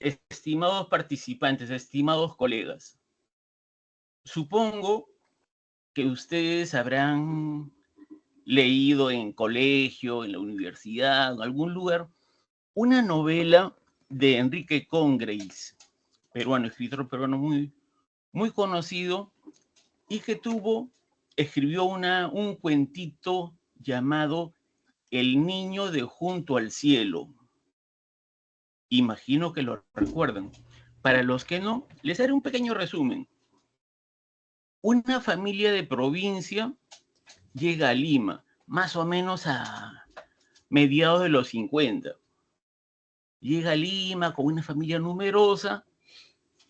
estimados participantes, estimados colegas, supongo que ustedes habrán leído en colegio, en la universidad, en algún lugar, una novela de Enrique Congrace, peruano, escritor peruano muy conocido, y que escribió un cuentito llamado El niño de junto al cielo. Imagino que lo recuerdan. Para los que no, les haré un pequeño resumen. Una familia de provincia llega a Lima, más o menos a mediados de los 50. Llega a Lima con una familia numerosa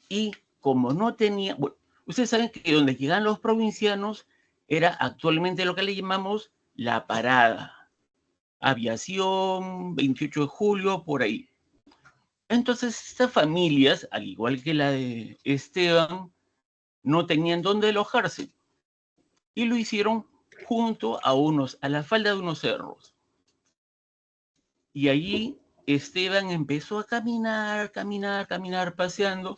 y como no tenía... Bueno, ustedes saben que donde llegan los provincianos era actualmente lo que le llamamos la parada. Aviación, 28 de julio, por ahí. Entonces, estas familias, al igual que la de Esteban, no tenían dónde alojarse y lo hicieron junto a la falda de unos cerros. Y allí Esteban empezó a caminar, paseando.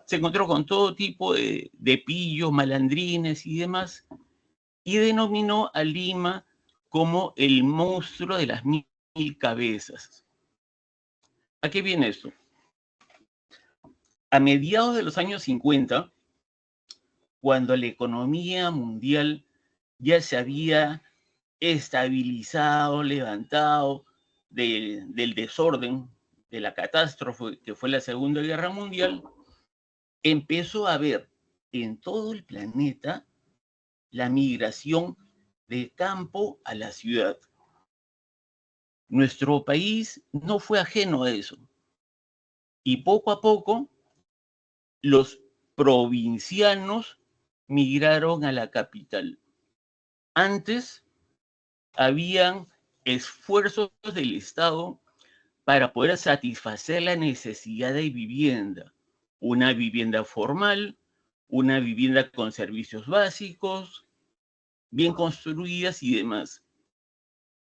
Se encontró con todo tipo de pillos, malandrines y demás, y denominó a Lima como el monstruo de las 1000 cabezas. ¿A qué viene esto? A mediados de los años 50, cuando la economía mundial ya se había estabilizado, levantado del desorden, de la catástrofe que fue la Segunda Guerra Mundial, empezó a haber en todo el planeta la migración del campo a la ciudad. Nuestro país no fue ajeno a eso. Y poco a poco, los provincianos migraron a la capital. Antes, habían esfuerzos del Estado para poder satisfacer la necesidad de vivienda. Una vivienda formal, una vivienda con servicios básicos, bien construidas y demás.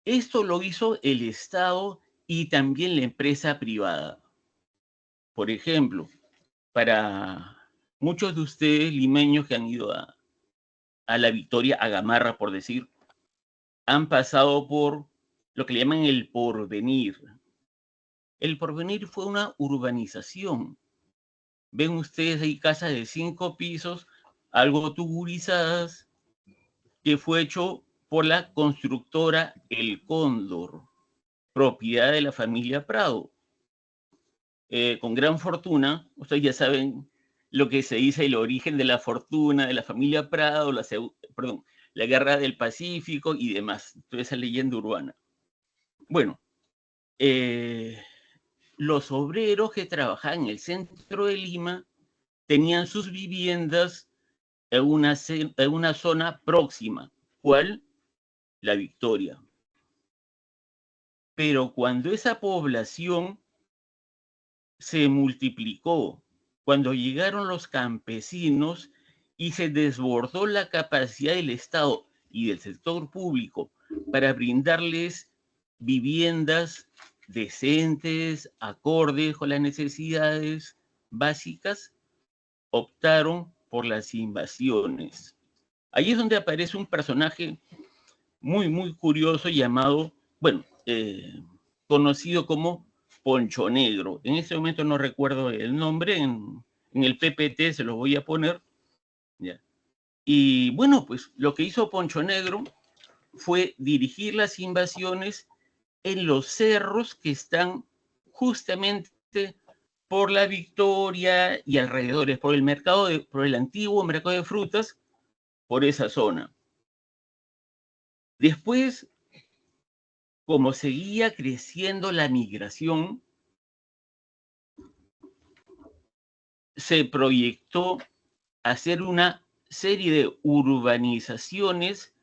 Esto lo hizo el Estado y también la empresa privada. Por ejemplo, para muchos de ustedes limeños que han ido a La Victoria, a Gamarra, por decir, han pasado por lo que le llaman el Porvenir. El Porvenir fue una urbanización. Ven ustedes ahí casas de 5 pisos, algo tugurizadas, que fue hecho por la constructora El Cóndor, propiedad de la familia Prado. Con gran fortuna, ustedes ya saben lo que se dice, el origen de la fortuna de la familia Prado, la guerra del Pacífico y demás, toda esa leyenda urbana. Bueno, los obreros que trabajaban en el centro de Lima tenían sus viviendas en una zona próxima. ¿Cuál? La Victoria. Pero cuando esa población se multiplicó, cuando llegaron los campesinos y se desbordó la capacidad del Estado y del sector público para brindarles viviendas decentes, acordes con las necesidades básicas, optaron por las invasiones. Ahí es donde aparece un personaje muy curioso llamado, conocido como Poncho Negro. En este momento no recuerdo el nombre, en el PPT se los voy a poner. ¿Ya? Y bueno, pues lo que hizo Poncho Negro fue dirigir las invasiones en los cerros que están justamente por la Victoria y alrededores, por el antiguo mercado de frutas, por esa zona. Después, como seguía creciendo la migración, se proyectó hacer una serie de urbanizaciones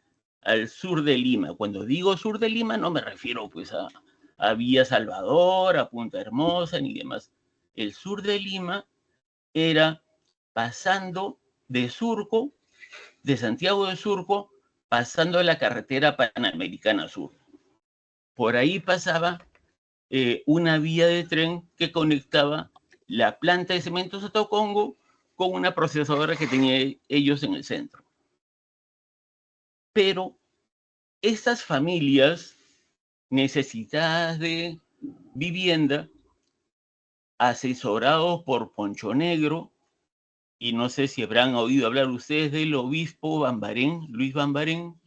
al sur de Lima. Cuando digo sur de Lima no me refiero pues a Villa Salvador, a Punta Hermosa ni demás. El sur de Lima era pasando de Surco, de Santiago de Surco, pasando a la carretera Panamericana Sur. Por ahí pasaba una vía de tren que conectaba la planta de cemento Sotocongo con una procesadora que tenían ellos en el centro. Pero estas familias necesitadas de vivienda, asesorados por Poncho Negro, y no sé si habrán oído hablar ustedes del obispo Bambarén, Luis Bambarén,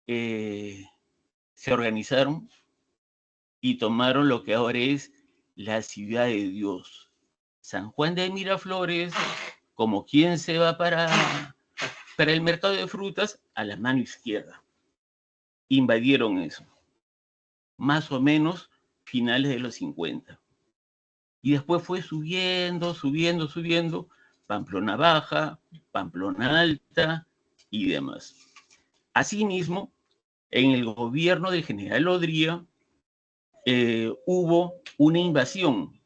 se organizaron y tomaron lo que ahora es la ciudad de Dios. San Juan de Miraflores, como quien se va para el mercado de frutas, a la mano izquierda. Invadieron eso. Más o menos finales de los 50. Y después fue subiendo, Pamplona Baja, Pamplona Alta y demás. Asimismo, en el gobierno del general Odría hubo una invasión.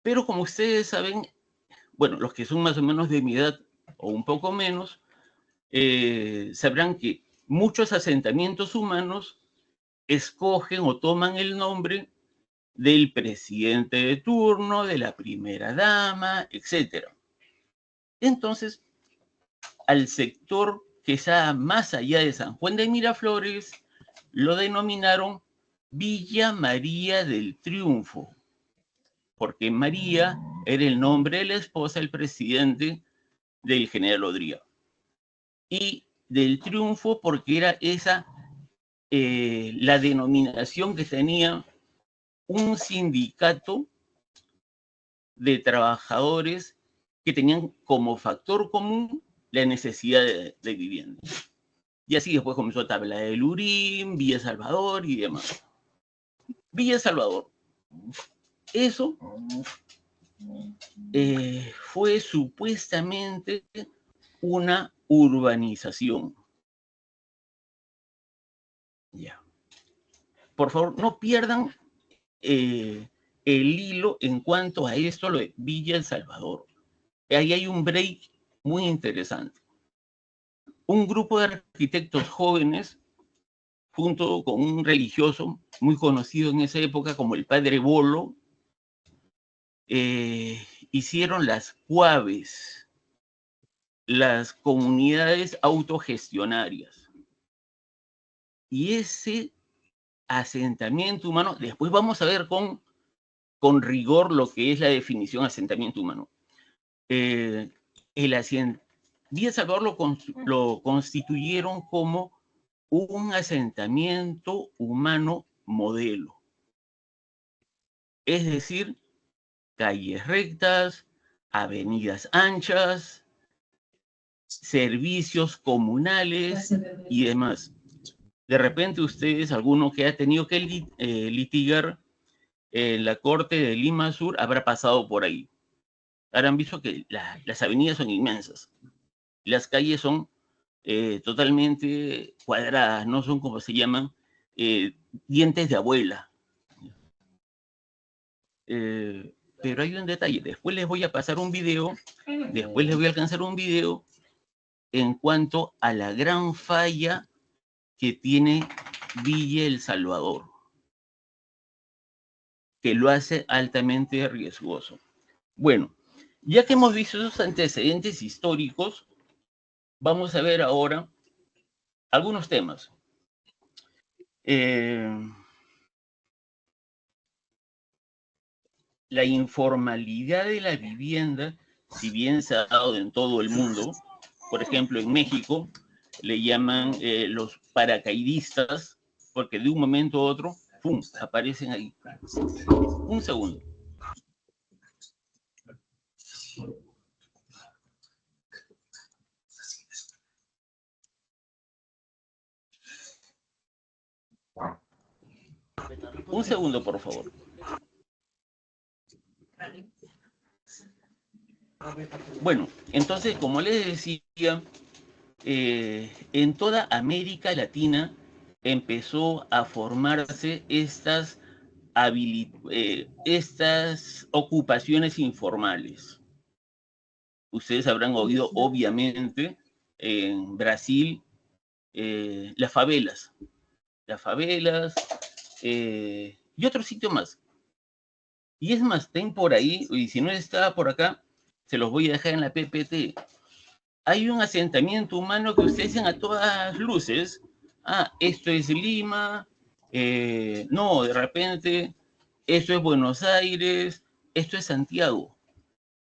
Pero como ustedes saben, bueno, los que son más o menos de mi edad o un poco menos, sabrán que muchos asentamientos humanos escogen o toman el nombre del presidente de turno, de la primera dama, etc. Entonces, al sector que está más allá de San Juan de Miraflores, lo denominaron Villa María del Triunfo, porque María era el nombre de la esposa del presidente del general Odría. Y del Triunfo porque era esa la denominación que tenía un sindicato de trabajadores que tenían como factor común la necesidad de vivienda. Y así después comenzó Tabla de Lurín, Villa Salvador y demás. Villa Salvador. Eso fue supuestamente una urbanización. Ya. Por favor, no pierdan el hilo en cuanto a esto, lo de Villa El Salvador. Ahí hay un break muy interesante. Un grupo de arquitectos jóvenes, junto con un religioso muy conocido en esa época como el Padre Bolo, hicieron las CUAVES, las comunidades autogestionarias. Y ese asentamiento humano, después vamos a ver con rigor lo que es la definición de asentamiento humano. Villa Salvador lo constituyeron como un asentamiento humano modelo. Es decir, calles rectas, avenidas anchas, servicios comunales y demás. De repente ustedes, alguno que ha tenido que litigar en la Corte de Lima Sur, habrá pasado por ahí. Habrán visto que las avenidas son inmensas. Las calles son totalmente cuadradas, no son como se llaman dientes de abuela. Pero hay un detalle, después les voy a pasar un video, después les voy a alcanzar un video en cuanto a la gran falla que tiene Villa El Salvador, que lo hace altamente riesgoso. Bueno, ya que hemos visto esos antecedentes históricos, vamos a ver ahora algunos temas. La informalidad de la vivienda, si bien se ha dado en todo el mundo, por ejemplo, en México le llaman los paracaidistas, porque de un momento a otro, ¡pum!, aparecen ahí. Un segundo. Un segundo, por favor. Bueno, entonces, como les decía, en toda América Latina empezó a formarse estas ocupaciones informales. Ustedes habrán oído, obviamente, en Brasil, las favelas y otro sitio más. Y es más, ten por ahí, y si no está por acá, se los voy a dejar en la PPT. Hay un asentamiento humano que ustedes dicen a todas luces, esto es Lima, no, de repente, esto es Buenos Aires, esto es Santiago.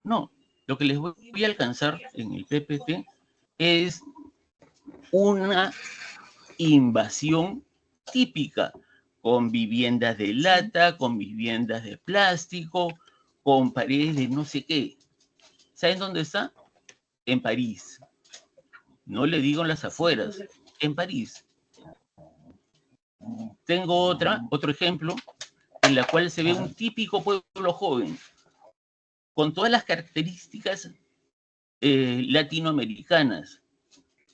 No, lo que les voy a alcanzar en el PPT es una invasión típica, con viviendas de lata, con viviendas de plástico, con paredes de no sé qué. ¿Saben dónde está? En París. No le digo en las afueras, en París. Tengo otro ejemplo, en la cual se ve un típico pueblo joven, con todas las características latinoamericanas.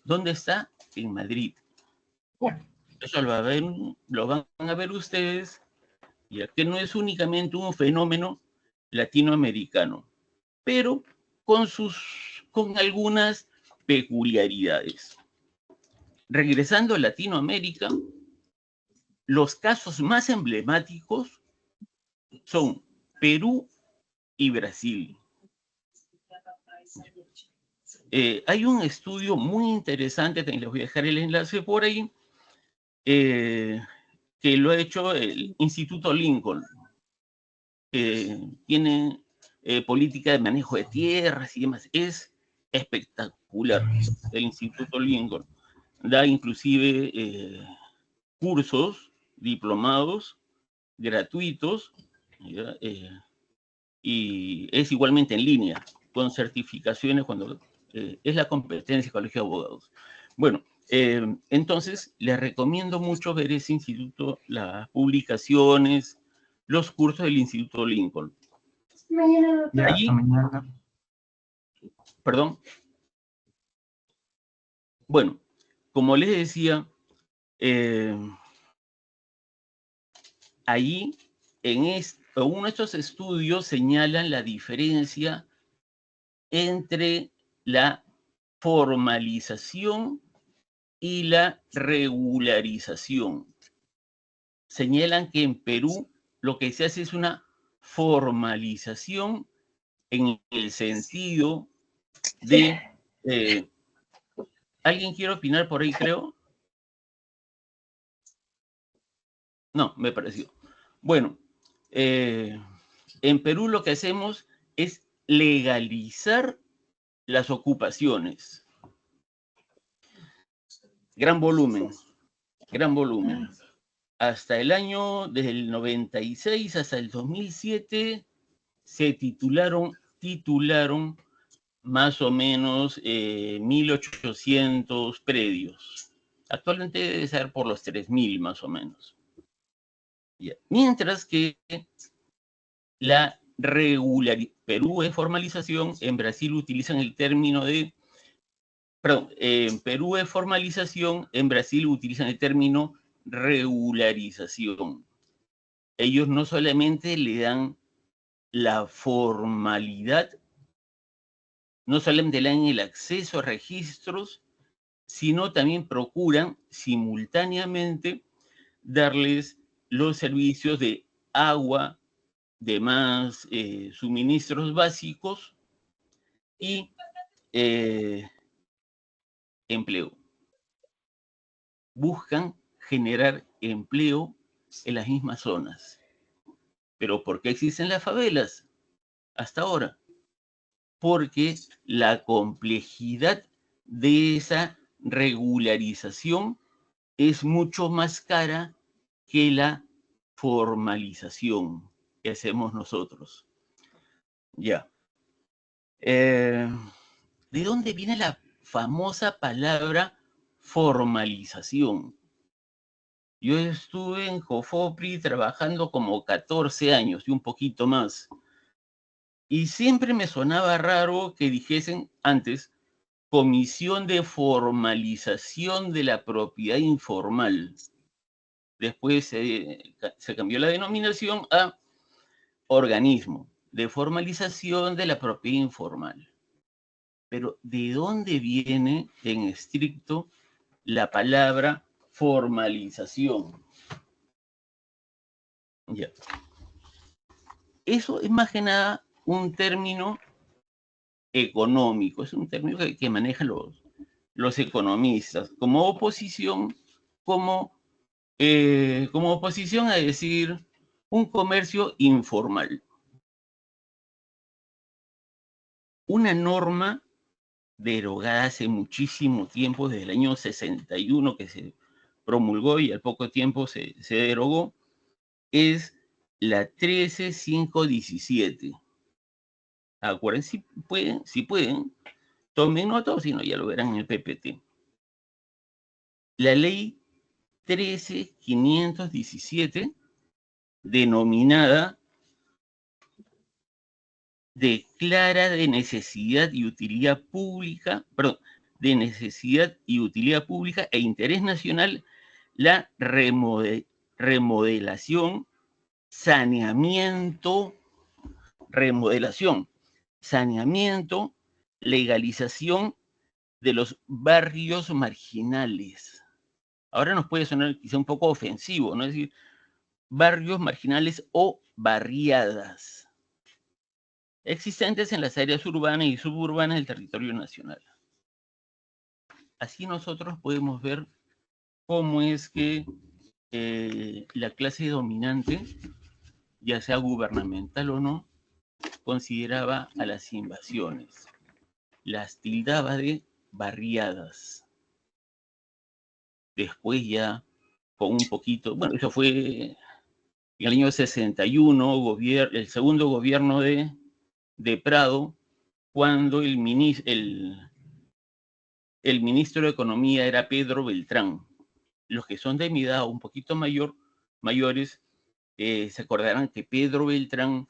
¿Dónde está? En Madrid. Eso lo van a ver ustedes, ya que no es únicamente un fenómeno latinoamericano, pero con algunas peculiaridades. Regresando a Latinoamérica, los casos más emblemáticos son Perú y Brasil. Hay un estudio muy interesante, les voy a dejar el enlace por ahí, que lo ha hecho el Instituto Lincoln. Tiene política de manejo de tierras y demás. Es espectacular el Instituto Lincoln. Da inclusive cursos, diplomados, gratuitos, y es igualmente en línea, con certificaciones cuando es la competencia del Colegio de Abogados. Bueno, entonces les recomiendo mucho ver ese instituto, las publicaciones, los cursos del Instituto Lincoln. Allí, perdón. Bueno, como les decía, allí uno de estos estudios señalan la diferencia entre la formalización y la regularización. Señalan que en Perú lo que se hace es una formalización en el sentido de... ¿Alguien quiere opinar por ahí, creo? No, me pareció. Bueno, en Perú lo que hacemos es legalizar las ocupaciones. Gran volumen, gran volumen. Hasta el año, desde el 96 hasta el 2007, se titularon más o menos 1.800 predios. Actualmente debe ser por los 3.000 más o menos. Mientras que la Perú es formalización, en Brasil utilizan el término de... Perdón, en Perú es formalización, en Brasil utilizan el término regularización. Ellos no solamente le dan la formalidad, no solamente le dan el acceso a registros, sino también procuran simultáneamente darles los servicios de agua, demás suministros básicos y empleo. Buscan generar empleo en las mismas zonas. ¿Pero por qué existen las favelas hasta ahora? Porque la complejidad de esa regularización es mucho más cara que la formalización que hacemos nosotros. Ya. ¿De dónde viene la famosa palabra formalización? Yo estuve en Cofopri trabajando como 14 años y un poquito más. Y siempre me sonaba raro que dijesen antes Comisión de Formalización de la Propiedad Informal. Después se cambió la denominación a Organismo de Formalización de la Propiedad Informal. Pero ¿de dónde viene en estricto la palabra formalización? Ya. eso es más que nada un término económico, es un término que manejan los economistas, como oposición, como oposición a decir un comercio informal. Una norma derogada hace muchísimo tiempo, desde el año 61 que se promulgó y al poco tiempo se derogó, es la 13517. Acuérdense, si pueden, tomen nota o si no, ya lo verán en el PPT. La ley 13517, denominada declara de necesidad y utilidad pública, e interés nacional la remodelación, saneamiento, legalización de los barrios marginales. Ahora nos puede sonar quizá un poco ofensivo, ¿no? Es decir, barrios marginales o barriadas existentes en las áreas urbanas y suburbanas del territorio nacional. Así nosotros podemos ver cómo es que la clase dominante, ya sea gubernamental o no, consideraba a las invasiones, las tildaba de barriadas. Después ya, con un poquito, bueno, eso fue en el año 61, el segundo gobierno de Prado, cuando el ministro de Economía era Pedro Beltrán. Los que son de mi edad, un poquito mayores, se acordarán que Pedro Beltrán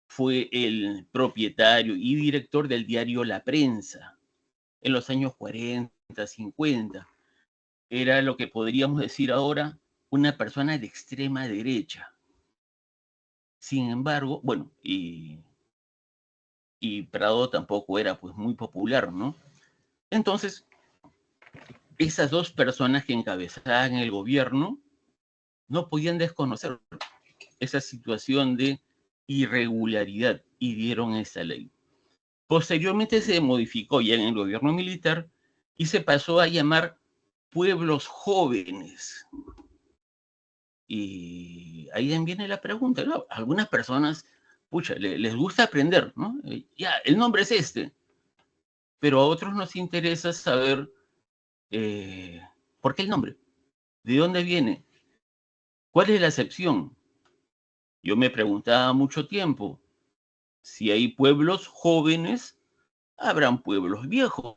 fue el propietario y director del diario La Prensa en los años 40, 50. Era lo que podríamos decir ahora una persona de extrema derecha. Sin embargo, bueno, y Prado tampoco era pues muy popular, ¿no? Entonces, esas dos personas que encabezaban el gobierno no podían desconocer esa situación de irregularidad y dieron esa ley. Posteriormente se modificó ya en el gobierno militar y se pasó a llamar pueblos jóvenes. Y ahí viene la pregunta, ¿no? Algunas personas, pucha, les gusta aprender, ¿no? Ya, el nombre es este, pero a otros nos interesa saber por qué el nombre, de dónde viene, cuál es la acepción. Yo me preguntaba mucho tiempo, si hay pueblos jóvenes, habrán pueblos viejos.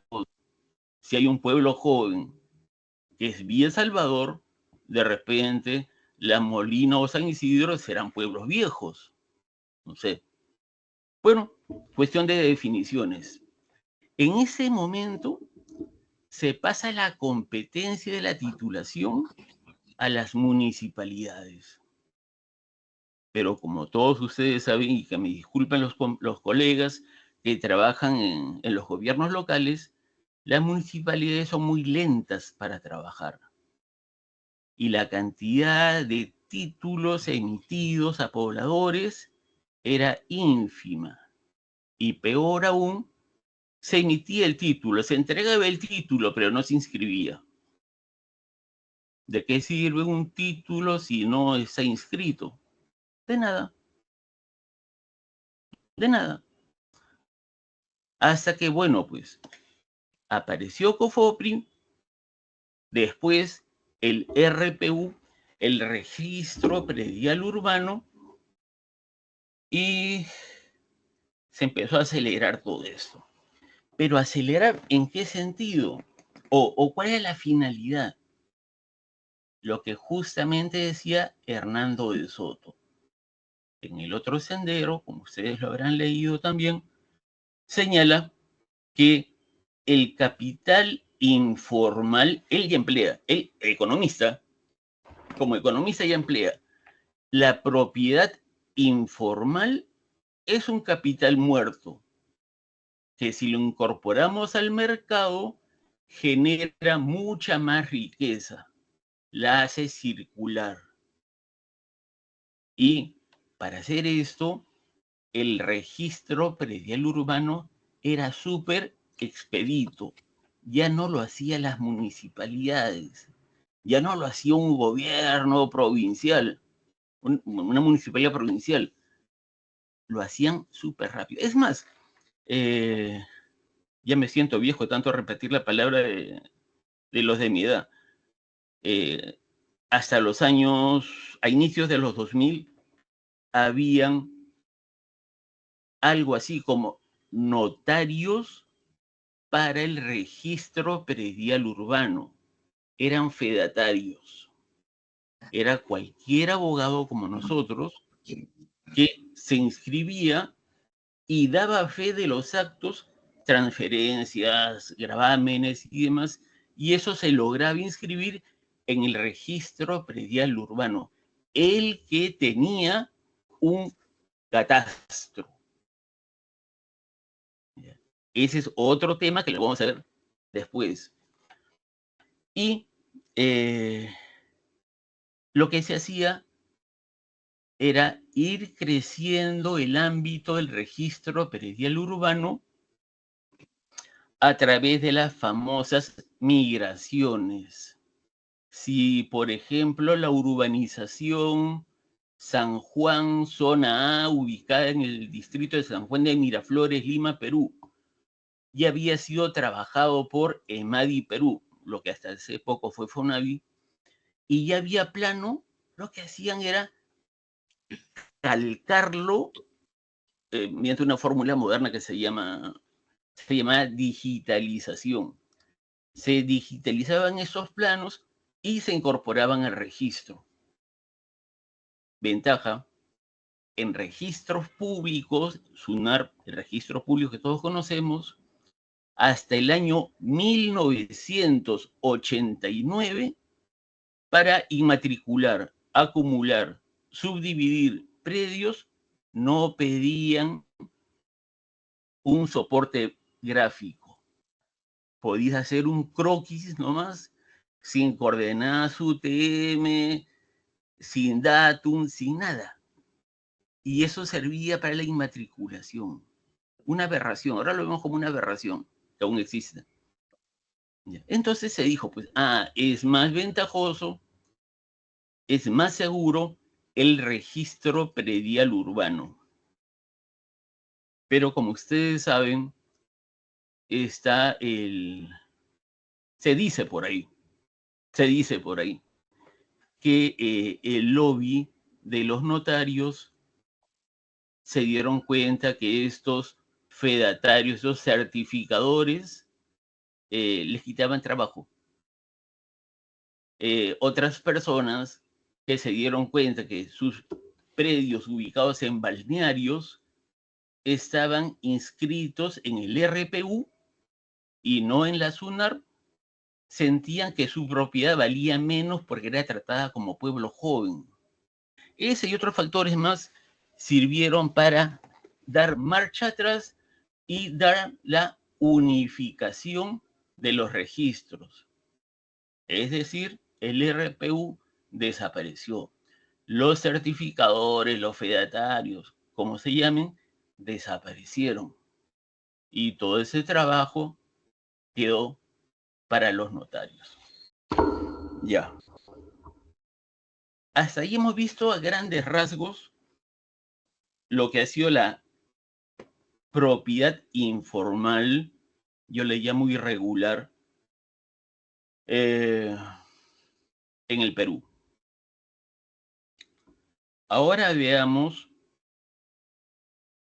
Si hay un pueblo joven que es Villa Salvador, de repente La Molina o San Isidro serán pueblos viejos. No sé. Bueno, cuestión de definiciones. En ese momento se pasa la competencia de la titulación a las municipalidades. Pero como todos ustedes saben, y que me disculpen los colegas que trabajan en los gobiernos locales, las municipalidades son muy lentas para trabajar. Y la cantidad de títulos emitidos a pobladores era ínfima. Y peor aún, se emitía el título, se entregaba el título, pero no se inscribía. ¿De qué sirve un título si no está inscrito? De nada. De nada. Hasta que, bueno, pues, apareció COFOPRI, después el RPU, el Registro Predial Urbano, y se empezó a acelerar todo esto. Pero acelerar, ¿en qué sentido? ¿O cuál es la finalidad? Lo que justamente decía Hernando de Soto. En el otro sendero, como ustedes lo habrán leído también, señala que el capital informal, él ya emplea, el economista, como economista ya emplea, la propiedad informal es un capital muerto, que si lo incorporamos al mercado, genera mucha más riqueza, la hace circular. Y para hacer esto, el registro predial urbano era súper expedito. Ya no lo hacían las municipalidades, ya no lo hacía un gobierno provincial, una municipalidad provincial. Lo hacían súper rápido. Es más, ya me siento viejo tanto repetir la palabra de los de mi edad. Hasta los años, a inicios de los 2000, habían algo así como notarios para el registro predial urbano. Eran fedatarios. Era cualquier abogado como nosotros que se inscribía y daba fe de los actos, transferencias, gravámenes y demás, y eso se lograba inscribir en el registro predial urbano, el que tenía un catastro. Ese es otro tema que lo vamos a ver después. Y lo que se hacía era ir creciendo el ámbito del registro predial urbano a través de las famosas migraciones. Si, por ejemplo, la urbanización San Juan, zona A, ubicada en el distrito de San Juan de Miraflores, Lima, Perú, ya había sido trabajado por EMADI Perú, lo que hasta hace poco fue FONAVI, y ya había plano, lo que hacían era calcarlo mediante una fórmula moderna que se llama digitalización. Se digitalizaban esos planos y se incorporaban al registro. Ventaja, en registros públicos, SUNAR, el registro público que todos conocemos, hasta el año 1989, para inmatricular, acumular, subdividir predios, no pedían un soporte gráfico. Podías hacer un croquis nomás, sin coordenadas UTM, sin datum, sin nada. Y eso servía para la inmatriculación. Una aberración, ahora lo vemos como una aberración, que aún existe. Entonces se dijo, pues, es más ventajoso, es más seguro el registro predial urbano. Pero como ustedes saben, está se dice por ahí, que el lobby de los notarios se dieron cuenta que estos fedatarios, estos certificadores, les quitaban trabajo. Otras personas que se dieron cuenta que sus predios ubicados en balnearios estaban inscritos en el RPU y no en la SUNAR, sentían que su propiedad valía menos porque era tratada como pueblo joven. Ese y otros factores más sirvieron para dar marcha atrás y dar la unificación de los registros. Es decir, el RPU desapareció. Los certificadores, los fedatarios, como se llamen, desaparecieron. Y todo ese trabajo quedó para los notarios. Ya. Hasta ahí hemos visto a grandes rasgos lo que ha sido la propiedad informal, yo le llamo irregular, en el Perú. Ahora veamos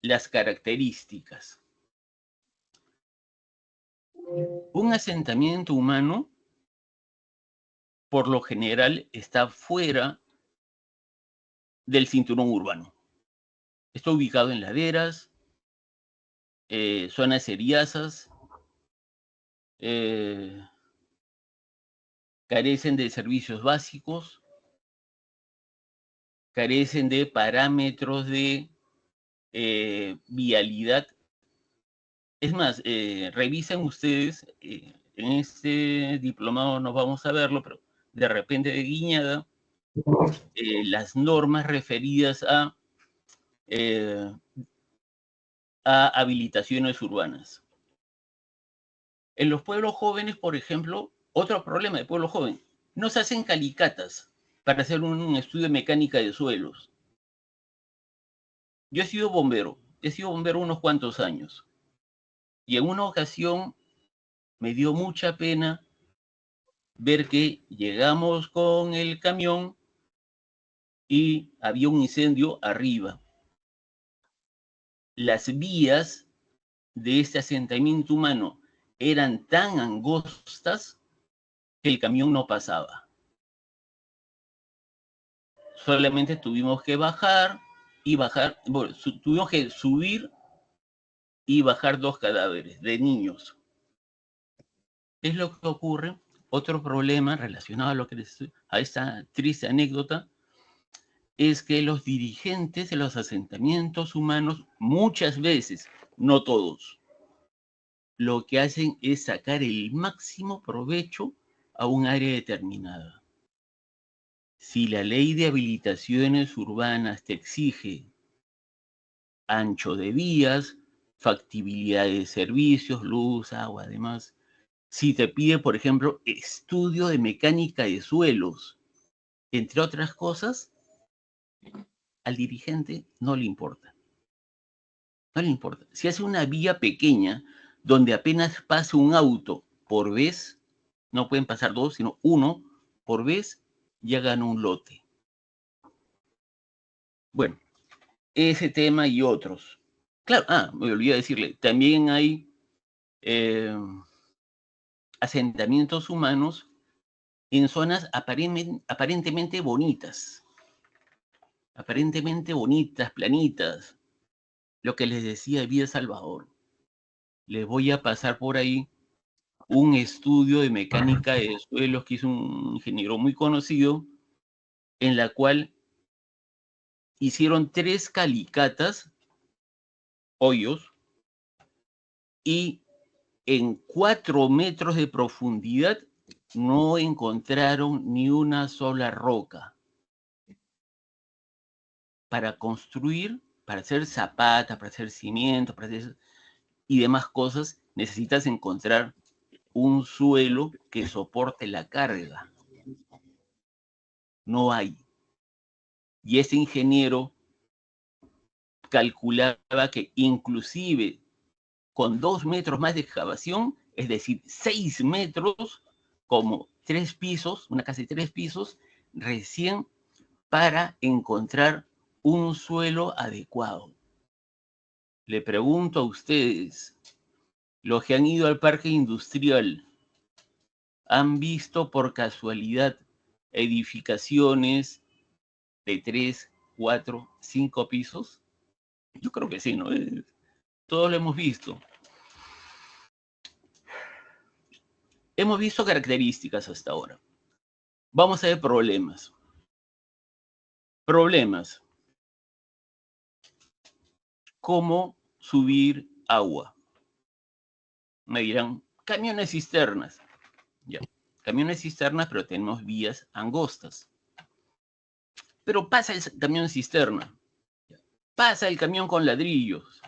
las características. Un asentamiento humano, por lo general, está fuera del cinturón urbano. Está ubicado en laderas, zonas eriazas, carecen de servicios básicos, carecen de parámetros de vialidad. Es más, revisen ustedes, en este diplomado no vamos a verlo, pero de repente de guiñada, las normas referidas a a habilitaciones urbanas. En los pueblos jóvenes, por ejemplo, otro problema de pueblo joven, no se hacen calicatas para hacer un estudio de mecánica de suelos. Yo he sido bombero unos cuantos años, y en una ocasión me dio mucha pena ver que llegamos con el camión y había un incendio arriba. Las vías de este asentamiento humano eran tan angostas que el camión no pasaba. Solamente tuvimos que bajar y bajar, bueno, tuvimos que subir y bajar 2 cadáveres de niños. ¿Qué es lo que ocurre? Otro problema relacionado a esta triste anécdota es que los dirigentes de los asentamientos humanos muchas veces, no todos, lo que hacen es sacar el máximo provecho a un área determinada. Si la ley de habilitaciones urbanas te exige ancho de vías, factibilidad de servicios, luz, agua, además, si te pide, por ejemplo, estudio de mecánica de suelos, entre otras cosas, al dirigente no le importa. No le importa. Si hace una vía pequeña donde apenas pase un auto por vez, no pueden pasar 2, sino 1 por vez, ya gana un lote. Bueno, ese tema y otros. Claro, me olvidé decirle, también hay asentamientos humanos en zonas aparentemente bonitas, planitas, lo que les decía de Vía Salvador. Les voy a pasar por ahí un estudio de mecánica de suelos que hizo un ingeniero muy conocido, en la cual hicieron 3 calicatas, hoyos, y en 4 metros de profundidad no encontraron ni una sola roca. Para construir, para hacer zapatas, para hacer cimientos, y demás cosas, necesitas encontrar un suelo que soporte la carga. No hay. Y ese ingeniero calculaba que inclusive con 2 metros más de excavación, es decir, 6 metros, como 3 pisos, una casa de 3 pisos, recién para encontrar un suelo adecuado. Le pregunto a ustedes, los que han ido al parque industrial, ¿han visto por casualidad edificaciones de 3, 4, 5 pisos? Yo creo que sí, ¿no? Todos lo hemos visto. Hemos visto características hasta ahora. Vamos a ver problemas. Problemas. ¿Cómo subir agua? Me dirán, camiones cisternas. Ya, camiones cisternas, pero tenemos vías angostas. Pero pasa el camión cisterna. Pasa el camión con ladrillos.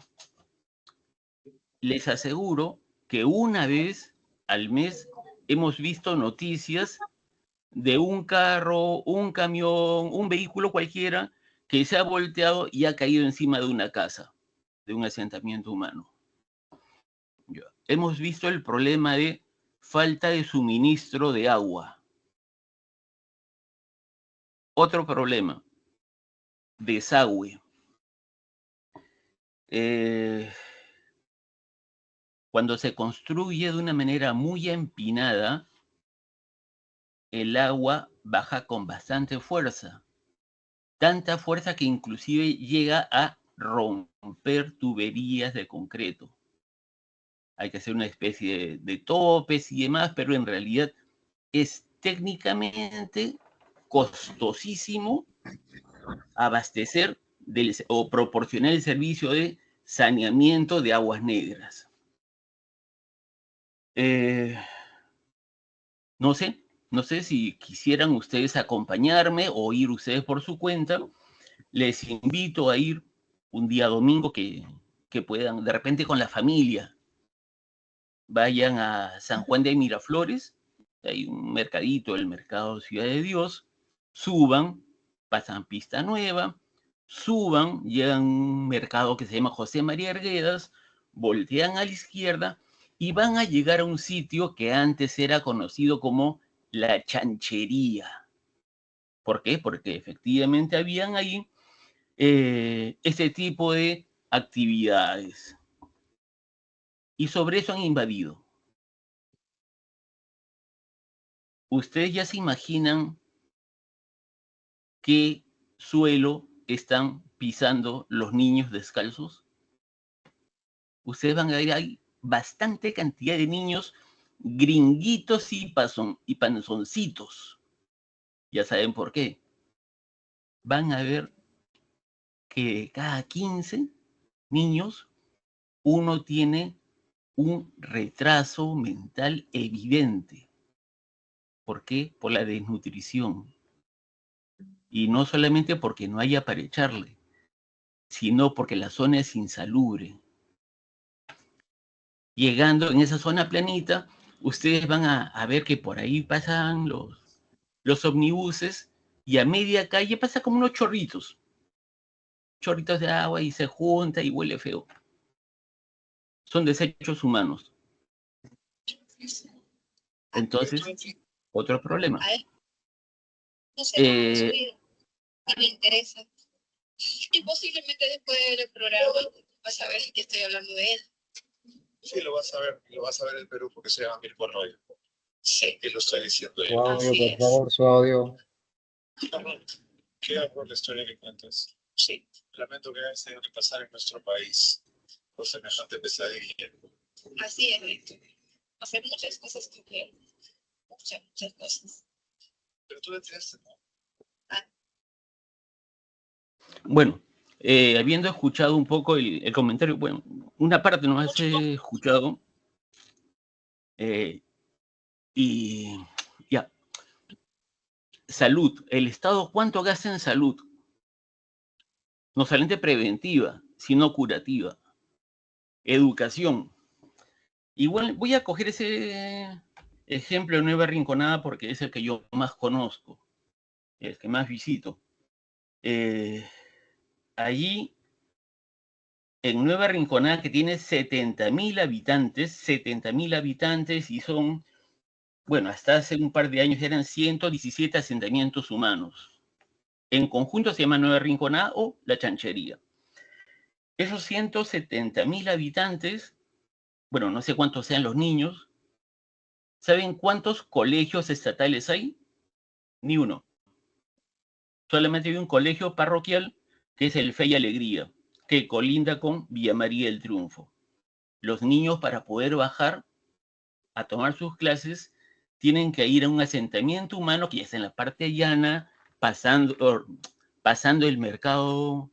Les aseguro que una vez al mes hemos visto noticias de un carro, un camión, un vehículo cualquiera que se ha volteado y ha caído encima de una casa, de un asentamiento humano. Ya. Hemos visto el problema de falta de suministro de agua. Otro problema, desagüe. Cuando se construye de una manera muy empinada, el agua baja con bastante fuerza. Tanta fuerza que inclusive llega a romper tuberías de concreto. Hay que hacer una especie de topes y demás, pero en realidad es técnicamente costosísimo abastecer o proporcionar el servicio de saneamiento de aguas negras. No sé si quisieran ustedes acompañarme o ir ustedes por su cuenta. Les invito a ir un día domingo, que que puedan, de repente con la familia, vayan a San Juan de Miraflores, hay un mercadito, el Mercado Ciudad de Dios, suban, pasan pista nueva, suban, llegan a un mercado que se llama José María Arguedas, voltean a la izquierda y van a llegar a un sitio que antes era conocido como la chanchería. ¿Por qué? Porque efectivamente habían ahí este tipo de actividades. Y sobre eso han invadido. ¿Ustedes ya se imaginan qué suelo están pisando los niños descalzos? Ustedes van a ver, hay bastante cantidad de niños gringuitos y panzoncitos. Ya saben por qué. Van a ver que de cada 15 niños, uno tiene un retraso mental evidente. ¿Por qué? Por la desnutrición. Y no solamente porque no haya para echarle, sino porque la zona es insalubre. Llegando en esa zona planita, ustedes van a ver que por ahí pasan los omnibuses y a media calle pasa como unos chorritos de agua y se junta y huele feo. Son desechos humanos. Entonces, otro problema. No sé, me interesa. Y posiblemente después del programa vas a ver que estoy hablando de él. Sí, lo vas a ver en Perú porque se llama Mirko Arroyo. Sí, que lo estoy diciendo yo. Su audio, por favor, su audio. ¿Qué hago la historia que cuentas? Sí. Lamento que hayas tenido que pasar en nuestro país por semejante pesadilla. Así es, Víctor. Hacer muchas cosas que quiero. Muchas cosas. Pero tú detienes, ¿no? Bueno, habiendo escuchado un poco el comentario, bueno, una parte no he escuchado, y ya. Salud. El Estado, ¿cuánto gasta en salud? No solamente preventiva, sino curativa. Educación. Igual voy a coger ese ejemplo de Nueva Rinconada porque es el que yo más conozco, el que más visito. Allí, en Nueva Rinconada, que tiene 70.000 habitantes y son, bueno, hasta hace un par de años eran 117 asentamientos humanos. En conjunto se llama Nueva Rinconada o La Chanchería. Esos 170.000 habitantes, bueno, no sé cuántos sean los niños, ¿saben cuántos colegios estatales hay? Ni uno. Solamente hay un colegio parroquial que es el Fe y Alegría, que colinda con Villa María del Triunfo. Los niños, para poder bajar a tomar sus clases, tienen que ir a un asentamiento humano que es en la parte llana, pasando el mercado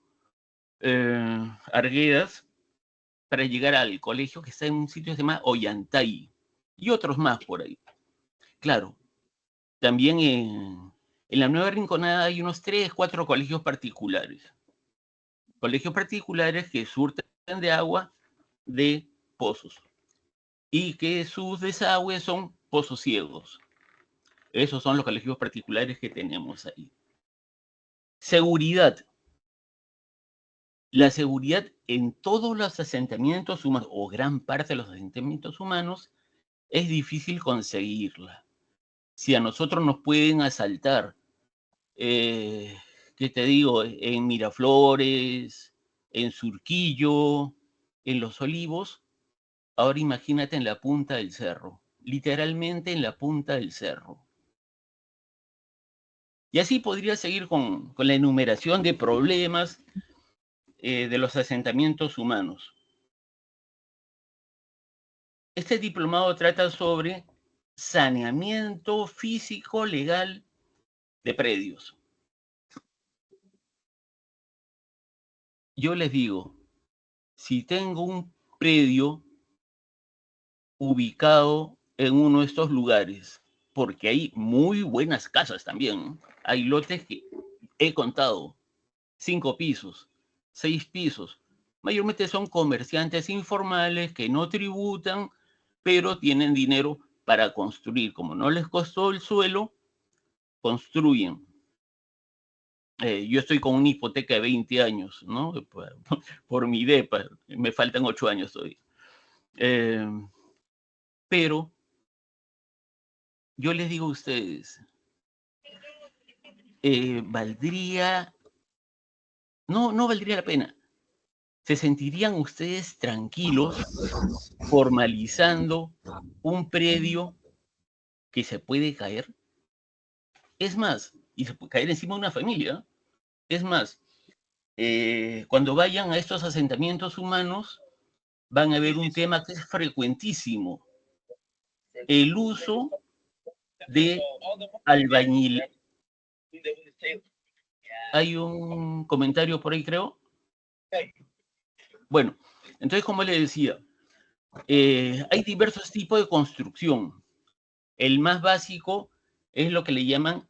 Arguedas, para llegar al colegio que está en un sitio que se llama Ollantay y otros más por ahí. Claro, también en la Nueva Rinconada hay unos 3, 4 colegios particulares. Colegios particulares que surten de agua de pozos y que sus desagües son pozos ciegos. Esos son los colegios particulares que tenemos ahí. Seguridad. La seguridad en todos los asentamientos humanos, o gran parte de los asentamientos humanos, es difícil conseguirla. Si a nosotros nos pueden asaltar, ¿qué te digo? En Miraflores, en Surquillo, en Los Olivos, ahora imagínate en la punta del cerro, literalmente en la punta del cerro. Y así podría seguir con la enumeración de problemas de los asentamientos humanos. Este diplomado trata sobre saneamiento físico legal de predios. Yo les digo, si tengo un predio ubicado en uno de estos lugares, porque hay muy buenas casas también, hay lotes que he contado, 5 pisos, 6 pisos, Mayormente son comerciantes informales que no tributan, pero tienen dinero para construir. Como no les costó el suelo, construyen. Yo estoy con una hipoteca de 20 años, ¿no? Por mi depa, me faltan 8 años todavía. Pero yo les digo a ustedes, no valdría la pena. ¿Se sentirían ustedes tranquilos formalizando un predio que se puede caer? Es más, y se puede caer encima de una familia. Es más, cuando vayan a estos asentamientos humanos, van a ver un tema que es frecuentísimo: el uso de albañil. Hay un comentario por ahí, creo. Bueno, entonces, como le decía, hay diversos tipos de construcción. El más básico es lo que le llaman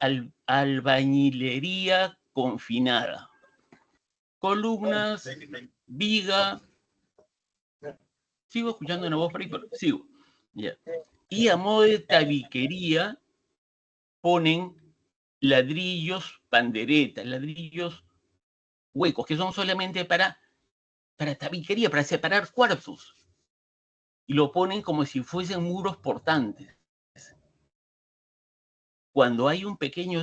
albañilería confinada. Columnas, viga. Sigo escuchando una voz por ahí, pero sigo. Ya. Y a modo de tabiquería ponen ladrillos pandereta, ladrillos huecos, que son solamente para tabiquería, para separar cuartos. Y lo ponen como si fuesen muros portantes. Cuando hay un pequeño...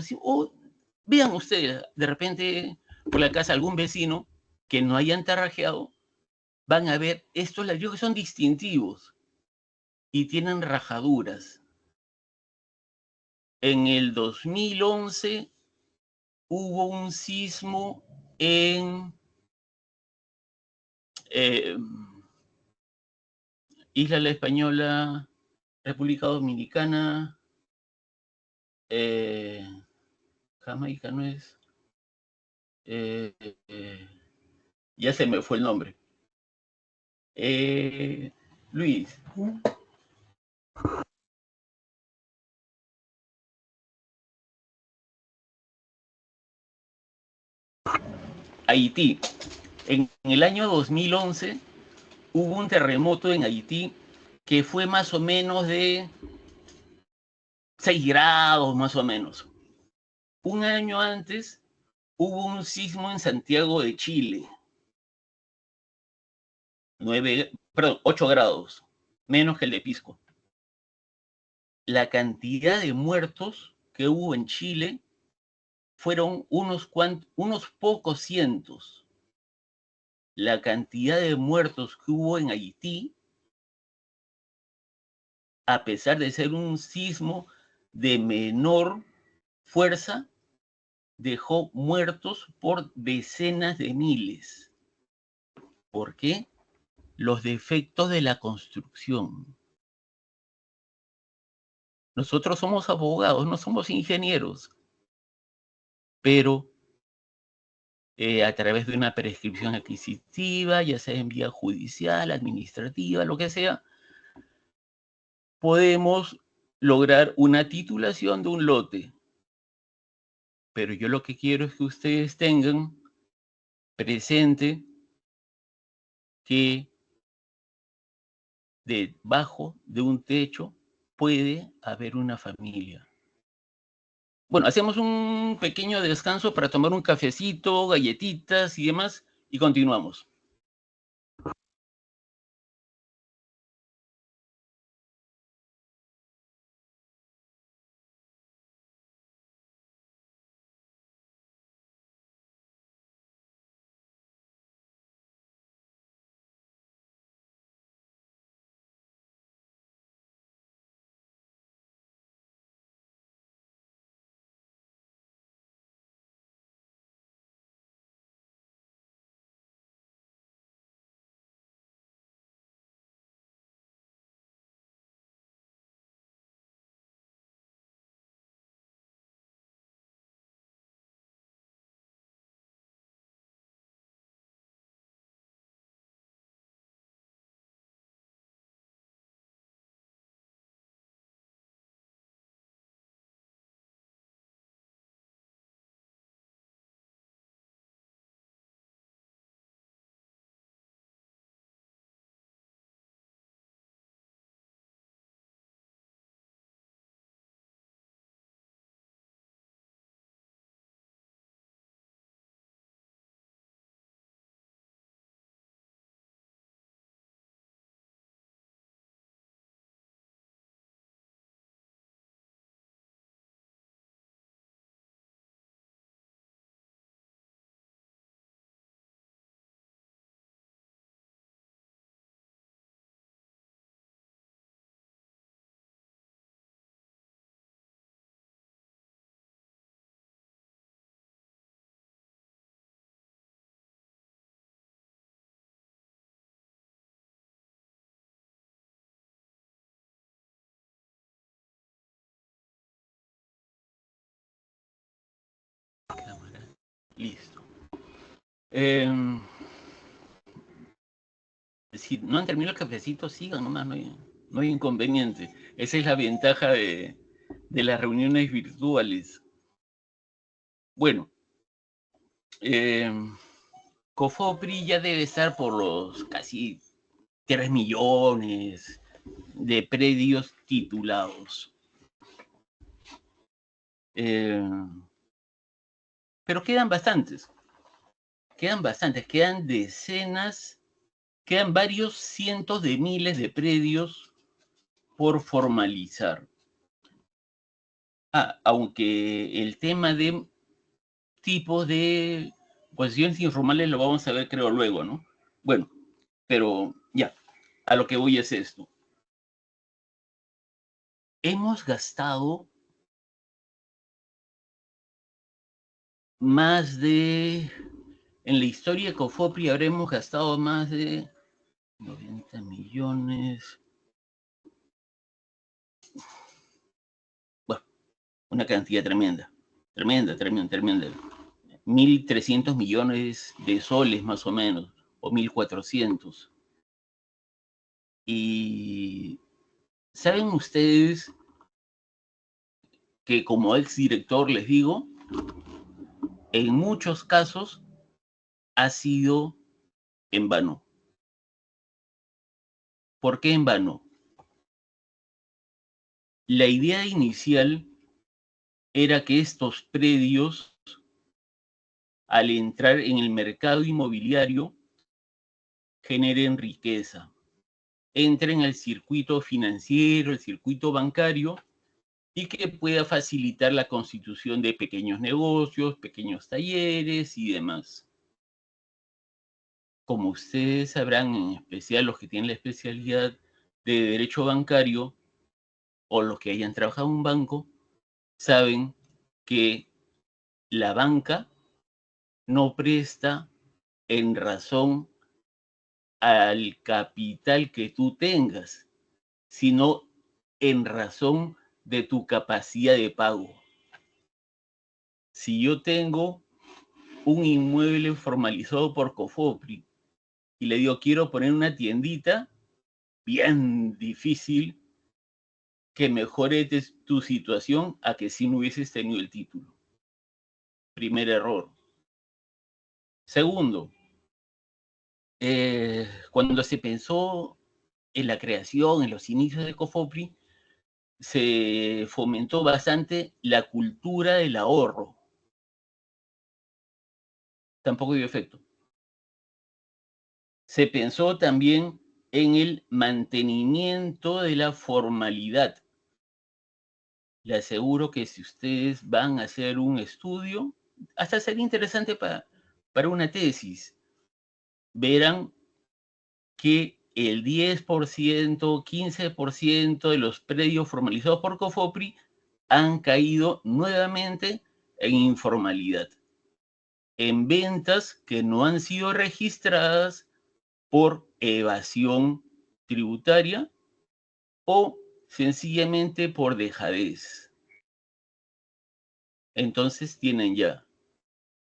vean ustedes, de repente, por la casa algún vecino que no hayan tarrajeado, van a ver estos ladrillos que son distintivos y tienen rajaduras. En el 2011 hubo un sismo en Isla La Española, República Dominicana, Jamaica no es, ya se me fue el nombre. Luis. Haití. En el año 2011 hubo un terremoto en Haití que fue más o menos de 6 grados, más o menos. Un año antes hubo un sismo en Santiago de Chile. 8 grados, menos que el de Pisco. La cantidad de muertos que hubo en Chile fueron unos pocos cientos. La cantidad de muertos que hubo en Haití, a pesar de ser un sismo de menor fuerza, dejó muertos por decenas de miles. ¿Por qué? Los defectos de la construcción. Nosotros somos abogados, no somos ingenieros, pero a través de una prescripción adquisitiva, ya sea en vía judicial, administrativa, lo que sea, podemos lograr una titulación de un lote. Pero yo lo que quiero es que ustedes tengan presente que debajo de un techo puede haber una familia. Bueno, hacemos un pequeño descanso para tomar un cafecito, galletitas y demás, y continuamos. Listo. Si no han terminado el cafecito, sigan nomás, no hay inconveniente. Esa es la ventaja de las reuniones virtuales. Bueno, COFOPRI ya debe estar por los casi 3 millones de predios titulados. Pero quedan bastantes, quedan decenas, quedan varios cientos de miles de predios por formalizar. Aunque el tema de tipos de posiciones informales lo vamos a ver, creo, luego, ¿no? Bueno, pero ya, a lo que voy es esto. Hemos gastado más de, en la historia de COFOPRI habremos gastado más de 90 millones. Bueno, una cantidad tremenda. 1.300 millones de soles más o menos, o 1.400. Y ¿saben ustedes que como exdirector les digo, en muchos casos ha sido en vano? ¿Por qué en vano? La idea inicial era que estos predios, al entrar en el mercado inmobiliario, generen riqueza, entren al circuito financiero, el circuito bancario, y que pueda facilitar la constitución de pequeños negocios, pequeños talleres y demás. Como ustedes sabrán, en especial los que tienen la especialidad de derecho bancario o los que hayan trabajado en un banco, saben que la banca no presta en razón al capital que tú tengas, sino en razón de tu capacidad de pago. Si yo tengo un inmueble formalizado por COFOPRI y le digo, quiero poner una tiendita, bien difícil que mejore tu situación a que si no hubieses tenido el título. Primer error. Segundo, cuando se pensó en la creación, en los inicios de COFOPRI, se fomentó bastante la cultura del ahorro. Tampoco dio efecto. Se pensó también en el mantenimiento de la formalidad. Les aseguro que si ustedes van a hacer un estudio, hasta sería interesante para una tesis, verán que el 10%, 15% de los predios formalizados por COFOPRI han caído nuevamente en informalidad, en ventas que no han sido registradas por evasión tributaria o sencillamente por dejadez. Entonces tienen ya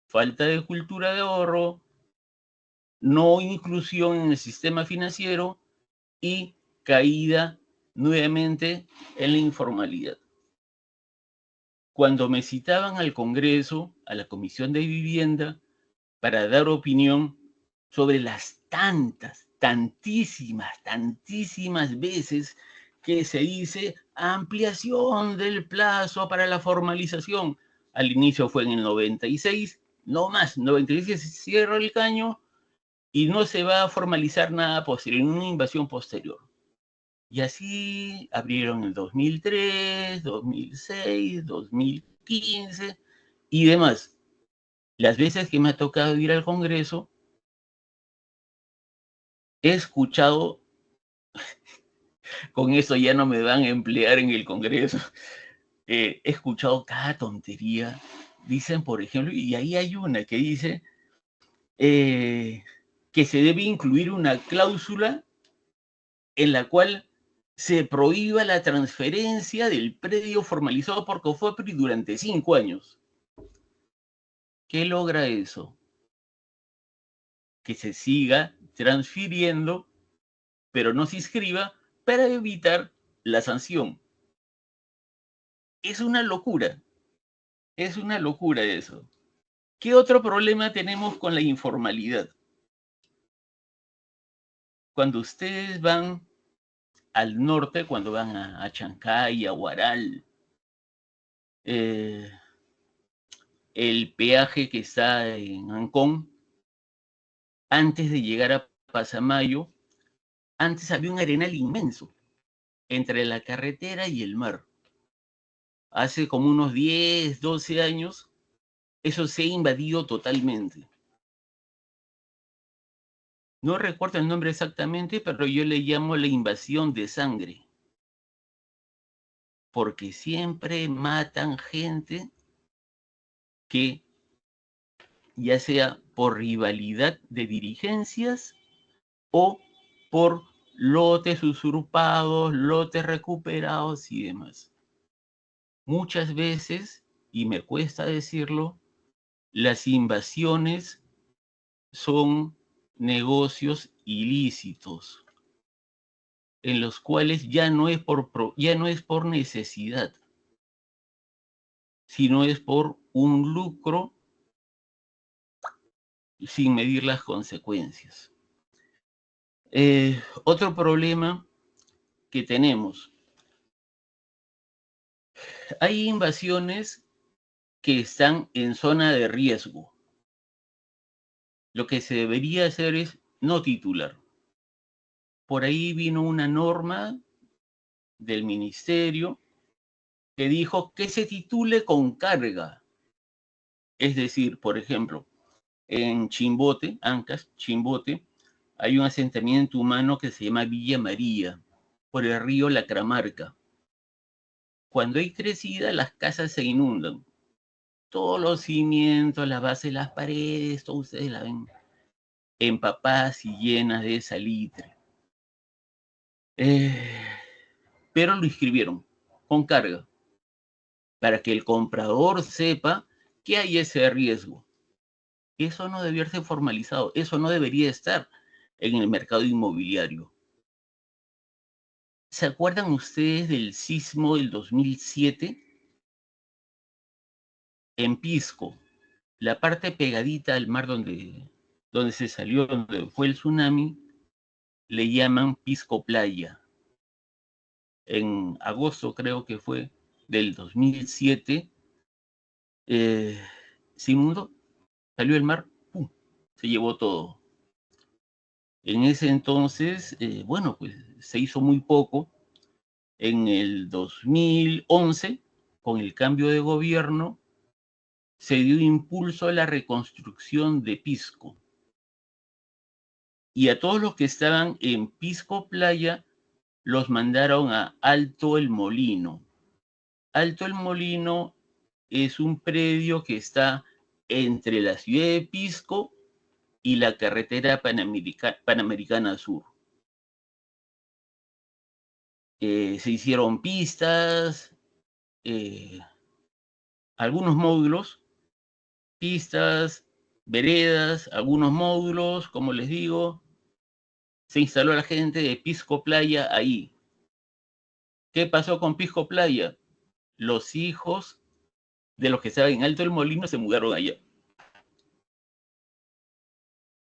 falta de cultura de ahorro, no inclusión en el sistema financiero y caída nuevamente en la informalidad. Cuando me citaban al Congreso, a la Comisión de Vivienda, para dar opinión sobre las tantísimas veces que se dice ampliación del plazo para la formalización. Al inicio fue en el 96, no más, 96 se cierra el caño y no se va a formalizar nada posterior, en una invasión posterior. Y así abrieron el 2003, 2006, 2015 y demás. Las veces que me ha tocado ir al Congreso, he escuchado, con eso ya no me van a emplear en el Congreso, he escuchado cada tontería. Dicen, por ejemplo, y ahí hay una que dice que se debe incluir una cláusula en la cual se prohíba la transferencia del predio formalizado por COFOPRI durante 5 años. ¿Qué logra eso? Que se siga transfiriendo, pero no se inscriba para evitar la sanción. Es una locura eso. ¿Qué otro problema tenemos con la informalidad? Cuando ustedes van al norte, cuando van a Chancay, a Huaral, el peaje que está en Ancón, antes de llegar a Pasamayo, antes había un arenal inmenso entre la carretera y el mar. Hace como unos 10, 12 años, eso se ha invadido totalmente. No recuerdo el nombre exactamente, pero yo le llamo la invasión de sangre. Porque siempre matan gente que, ya sea por rivalidad de dirigencias o por lotes usurpados, lotes recuperados y demás. Muchas veces, y me cuesta decirlo, las invasiones son negocios ilícitos, en los cuales ya no es por necesidad, sino es por un lucro sin medir las consecuencias. Otro problema que tenemos. Hay invasiones que están en zona de riesgo. Lo que se debería hacer es no titular. Por ahí vino una norma del ministerio que dijo que se titule con carga. Es decir, por ejemplo, en Chimbote, Ancash, Chimbote, hay un asentamiento humano que se llama Villa María, por el río Lacramarca. Cuando hay crecida, las casas se inundan. Todos los cimientos, la base de las paredes, todo ustedes la ven empapadas y llenas de salitre. Pero lo inscribieron con carga para que el comprador sepa que hay ese riesgo. Eso no debería ser formalizado, eso no debería estar en el mercado inmobiliario. ¿Se acuerdan ustedes del sismo del 2007? En Pisco, la parte pegadita al mar donde se salió, donde fue el tsunami, le llaman Pisco Playa. En agosto, creo que fue, del 2007, se inundó, salió el mar, ¡pum!, se llevó todo. En ese entonces, bueno, pues se hizo muy poco. En el 2011, con el cambio de gobierno, se dio impulso a la reconstrucción de Pisco. Y a todos los que estaban en Pisco Playa los mandaron a Alto el Molino. Alto el Molino es un predio que está entre la ciudad de Pisco y la carretera Panamericana Sur. Se hicieron pistas, algunos módulos, pistas, veredas, algunos módulos, como les digo. Se instaló la gente de Pisco Playa ahí. ¿Qué pasó con Pisco Playa? Los hijos de los que estaban en Alto el Molino se mudaron allá.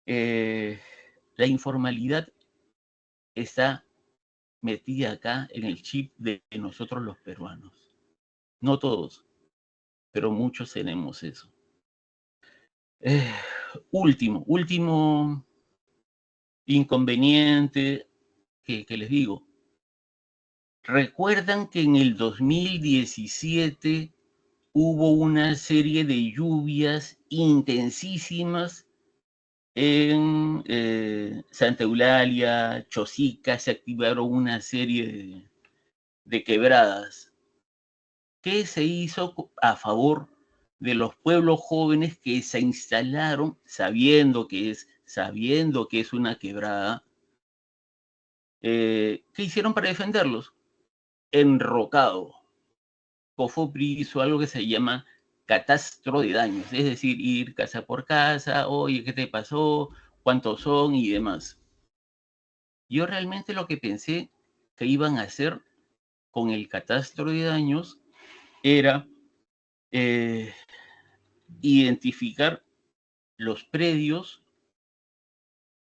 La informalidad está metida acá en el chip de nosotros los peruanos. No todos, pero muchos tenemos eso. Último inconveniente que les digo. ¿Recuerdan que en el 2017 hubo una serie de lluvias intensísimas en Santa Eulalia, Chosica? Se activaron una serie de quebradas. ¿Qué se hizo a favor de los pueblos jóvenes que se instalaron sabiendo que es una quebrada? ¿Qué hicieron para defenderlos? Enrocado. COFOPRI hizo algo que se llama catastro de daños, es decir, ir casa por casa, oye, ¿qué te pasó? ¿Cuántos son? Y demás. Yo realmente lo que pensé que iban a hacer con el catastro de daños era identificar los predios,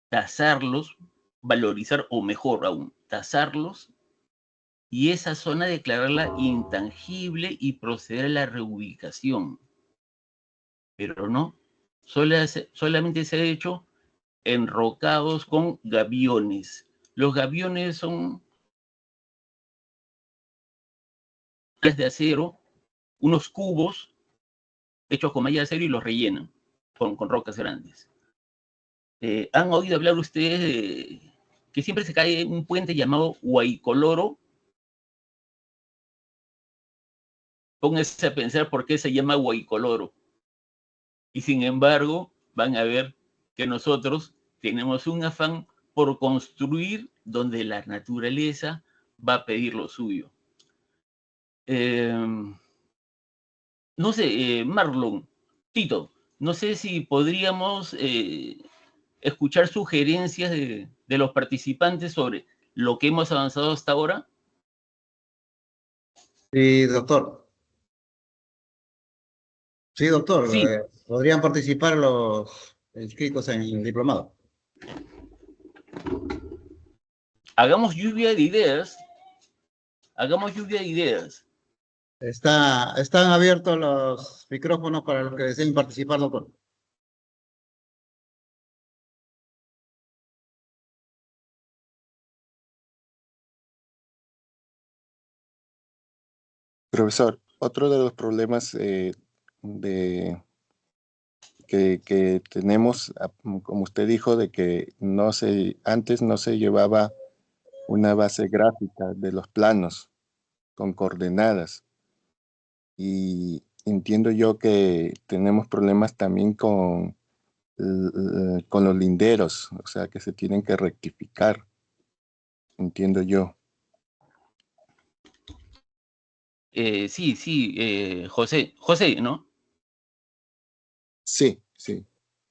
tasarlos, valorizar, o mejor aún, tasarlos, y esa zona declararla intangible y proceder a la reubicación. Pero no, solamente se ha hecho enrocados con gaviones. Los gaviones son de acero, unos cubos hechos con malla de acero y los rellenan con rocas grandes. ¿Han oído hablar ustedes de que siempre se cae un puente llamado Huaycoloro? Pónganse a pensar por qué se llama Huaycoloro. Y sin embargo, van a ver que nosotros tenemos un afán por construir donde la naturaleza va a pedir lo suyo. No sé, Marlon, Tito, no sé si podríamos escuchar sugerencias de los participantes sobre lo que hemos avanzado hasta ahora. Sí, doctor. Sí, doctor. Sí, Podrían participar los inscritos en el diplomado. hagamos lluvia de ideas. Hagamos lluvia de ideas. Están abiertos los micrófonos para los que deseen participar, doctor. Profesor, otro de los problemas que tenemos, como usted dijo, de que antes no se llevaba una base gráfica de los planos con coordenadas. Y entiendo yo que tenemos problemas también con los linderos, o sea, que se tienen que rectificar, entiendo yo. Sí, José, ¿no? Sí, sí.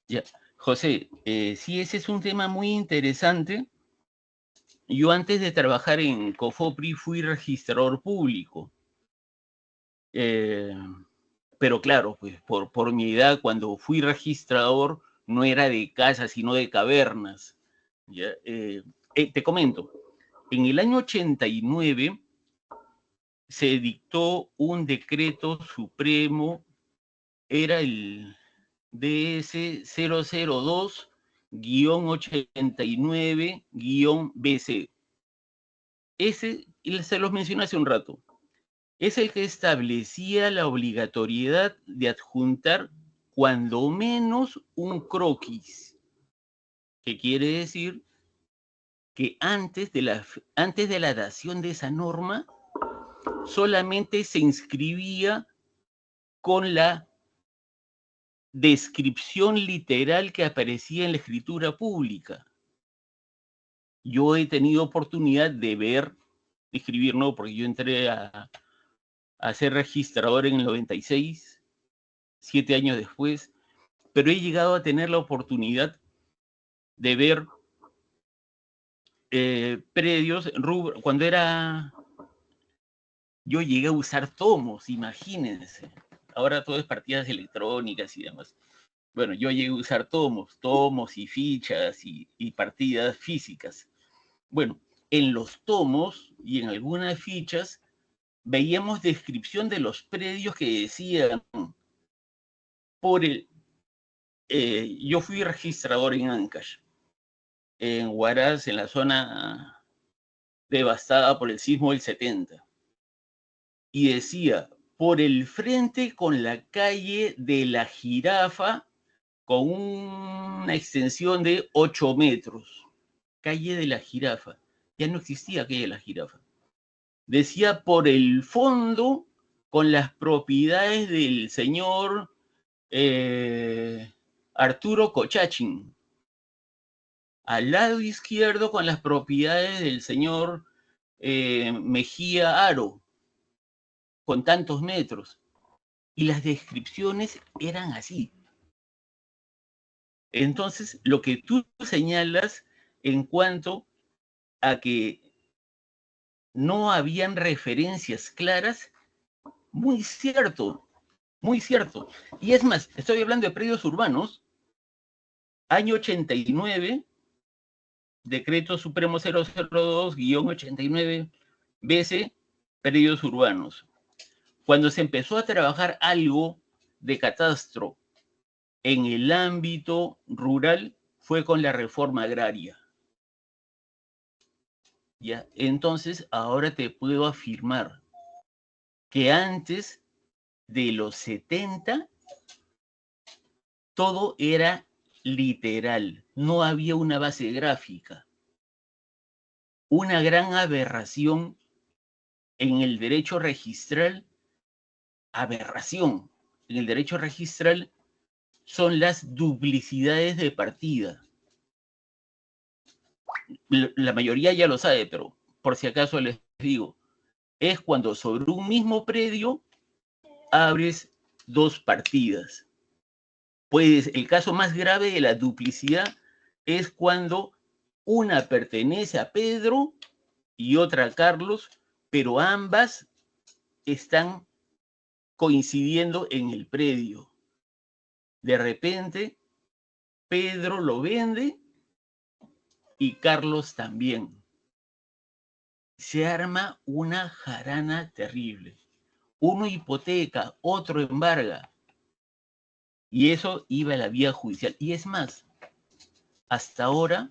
Ya. José, sí, ese es un tema muy interesante. Yo antes de trabajar en COFOPRI fui registrador público. Pero claro, pues por mi edad, cuando fui registrador, no era de casas, sino de cavernas. ¿Ya? Te comento, en el año 89 se dictó un decreto supremo, era el DS 002-89-BC. Ese, se los mencioné hace un rato, es el que establecía la obligatoriedad de adjuntar cuando menos un croquis, que quiere decir que antes de la dación de esa norma solamente se inscribía con la descripción literal que aparecía en la escritura pública. Yo he tenido oportunidad de ver, de escribir, no, porque yo entré a ser registrador en el 96, 7 años después, pero he llegado a tener la oportunidad de ver predios, cuando yo llegué a usar tomos, imagínense. Ahora todo es partidas electrónicas y demás. Bueno, yo llegué a usar tomos y fichas y partidas físicas. Bueno, en los tomos y en algunas fichas veíamos descripción de los predios que decían yo fui registrador en Ancash, en Huaraz, en la zona devastada por el sismo del 70. Y decía, por el frente con la calle de la Jirafa, con una extensión de 8 metros. Calle de la Jirafa. Ya no existía calle de la Jirafa. Decía, por el fondo, con las propiedades del señor Arturo Cochachín. Al lado izquierdo, con las propiedades del señor Mejía Aro, con tantos metros. y las descripciones eran así. Entonces, lo que tú señalas en cuanto a que no habían referencias claras, muy cierto, muy cierto. Y es más, estoy hablando de predios urbanos, año 89, Decreto Supremo 002-89, BC, predios urbanos. Cuando se empezó a trabajar algo de catastro en el ámbito rural, fue con la reforma agraria. ¿Ya? Entonces, ahora te puedo afirmar que antes de los 70, todo era literal, no había una base gráfica. Una gran aberración en el derecho registral, son las duplicidades de partida. La mayoría ya lo sabe, pero por si acaso les digo, es cuando sobre un mismo predio abres dos partidas. Pues el caso más grave de la duplicidad es cuando una pertenece a Pedro y otra a Carlos, pero ambas están coincidiendo en el predio. De repente, Pedro lo vende y Carlos también. Se arma una jarana terrible. Uno hipoteca, otro embarga. Y eso iba a la vía judicial. Y es más, hasta ahora,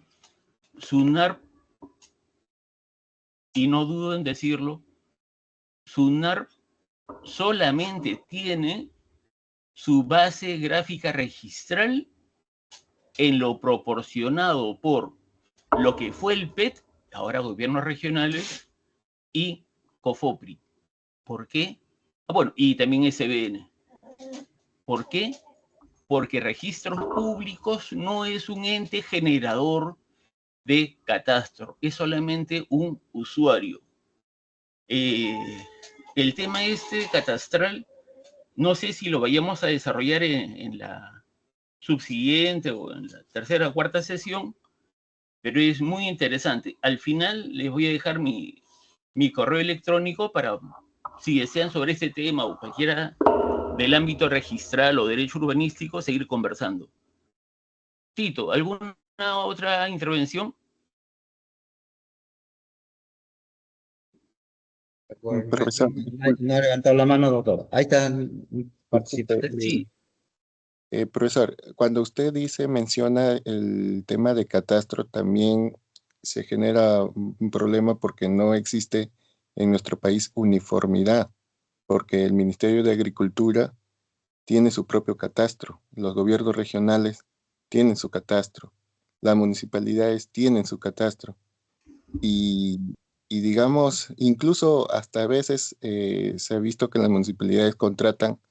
SUNARP, y no dudo en decirlo, SUNARP solamente tiene su base gráfica registral en lo proporcionado por lo que fue el PET, ahora gobiernos regionales, y COFOPRI. ¿Por qué? Bueno, y también SBN. ¿Por qué? Porque Registros Públicos no es un ente generador de catastro, es solamente un usuario. El tema catastral, no sé si lo vayamos a desarrollar en la subsiguiente o en la tercera o cuarta sesión, pero es muy interesante. Al final les voy a dejar mi correo electrónico para, si desean sobre este tema o cualquiera del ámbito registral o derecho urbanístico, seguir conversando. Tito, ¿alguna otra intervención? Profesor, No ha levantado la mano, doctor. Ahí está participante. Sí. Profesor, cuando usted menciona el tema de catastro, también se genera un problema porque no existe en nuestro país uniformidad, porque el Ministerio de Agricultura tiene su propio catastro, los gobiernos regionales tienen su catastro, las municipalidades tienen su catastro y digamos, incluso hasta a veces se ha visto que las municipalidades contratan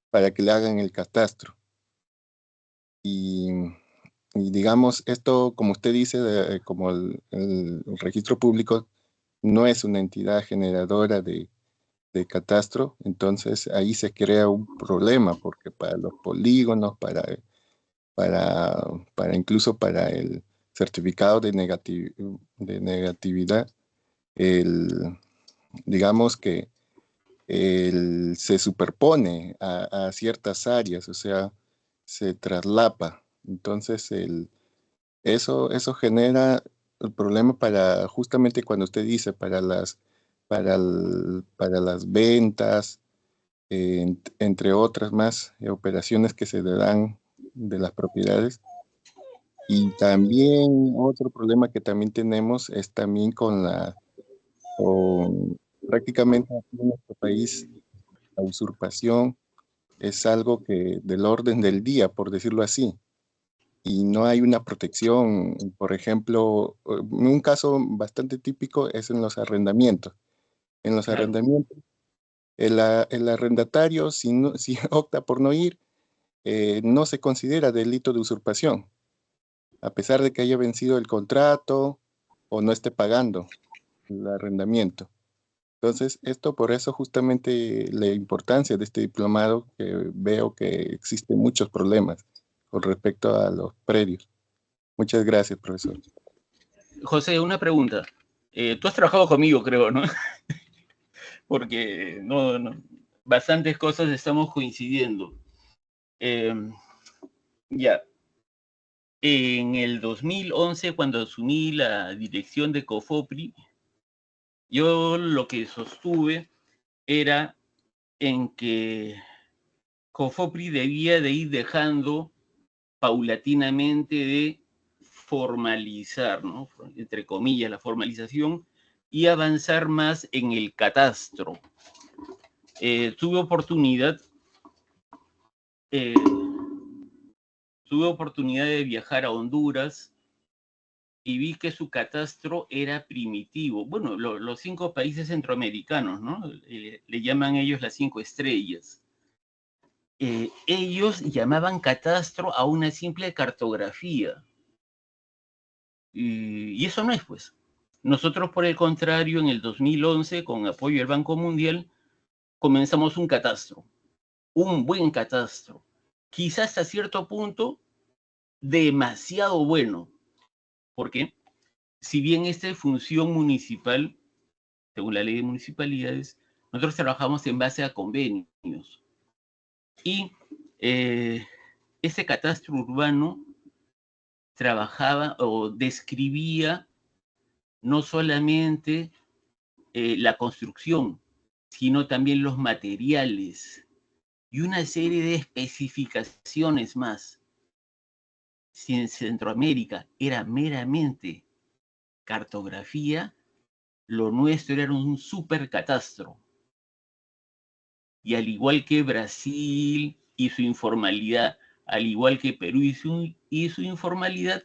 para que le hagan el catastro. Y digamos, esto, como usted dice, como el registro público no es una entidad generadora de catastro, entonces ahí se crea un problema, porque para los polígonos, incluso para el certificado de negatividad, digamos que se superpone a ciertas áreas, o sea, se traslapa. Entonces, eso genera el problema justamente cuando usted dice, para las ventas, entre otras más operaciones que se le dan de las propiedades. Y también otro problema que también tenemos es también prácticamente aquí en nuestro país, la usurpación es algo que del orden del día, por decirlo así, y no hay una protección. Por ejemplo, un caso bastante típico es en los arrendamientos. En los Claro. arrendamientos, el arrendatario, si opta por no ir, no se considera delito de usurpación, a pesar de que haya vencido el contrato o no esté pagando el arrendamiento. Entonces, esto por eso justamente la importancia de este diplomado, que veo que existen muchos problemas con respecto a los predios. Muchas gracias, profesor. José, una pregunta. Tú has trabajado conmigo, creo, ¿no? Porque bastantes cosas estamos coincidiendo. Ya. En el 2011, cuando asumí la dirección de COFOPRI, yo lo que sostuve era en que COFOPRI debía de ir dejando paulatinamente de formalizar, ¿no? Entre comillas, la formalización, y avanzar más en el catastro. Tuve oportunidad de viajar a Honduras y vi que su catastro era primitivo. Bueno, los 5 países centroamericanos, ¿no? Le llaman ellos las 5 estrellas. Ellos llamaban catastro a una simple cartografía. Y eso no es, pues. Nosotros, por el contrario, en el 2011, con apoyo del Banco Mundial, comenzamos un catastro. Un buen catastro. Quizás hasta cierto punto, demasiado bueno. ¿Por qué? Si bien esta es función municipal, según la ley de municipalidades, nosotros trabajamos en base a convenios. Y ese catastro urbano trabajaba o describía no solamente la construcción, sino también los materiales y una serie de especificaciones más. Si en Centroamérica era meramente cartografía, lo nuestro era un supercatastro. Y al igual que Brasil y su informalidad, al igual que Perú y su informalidad,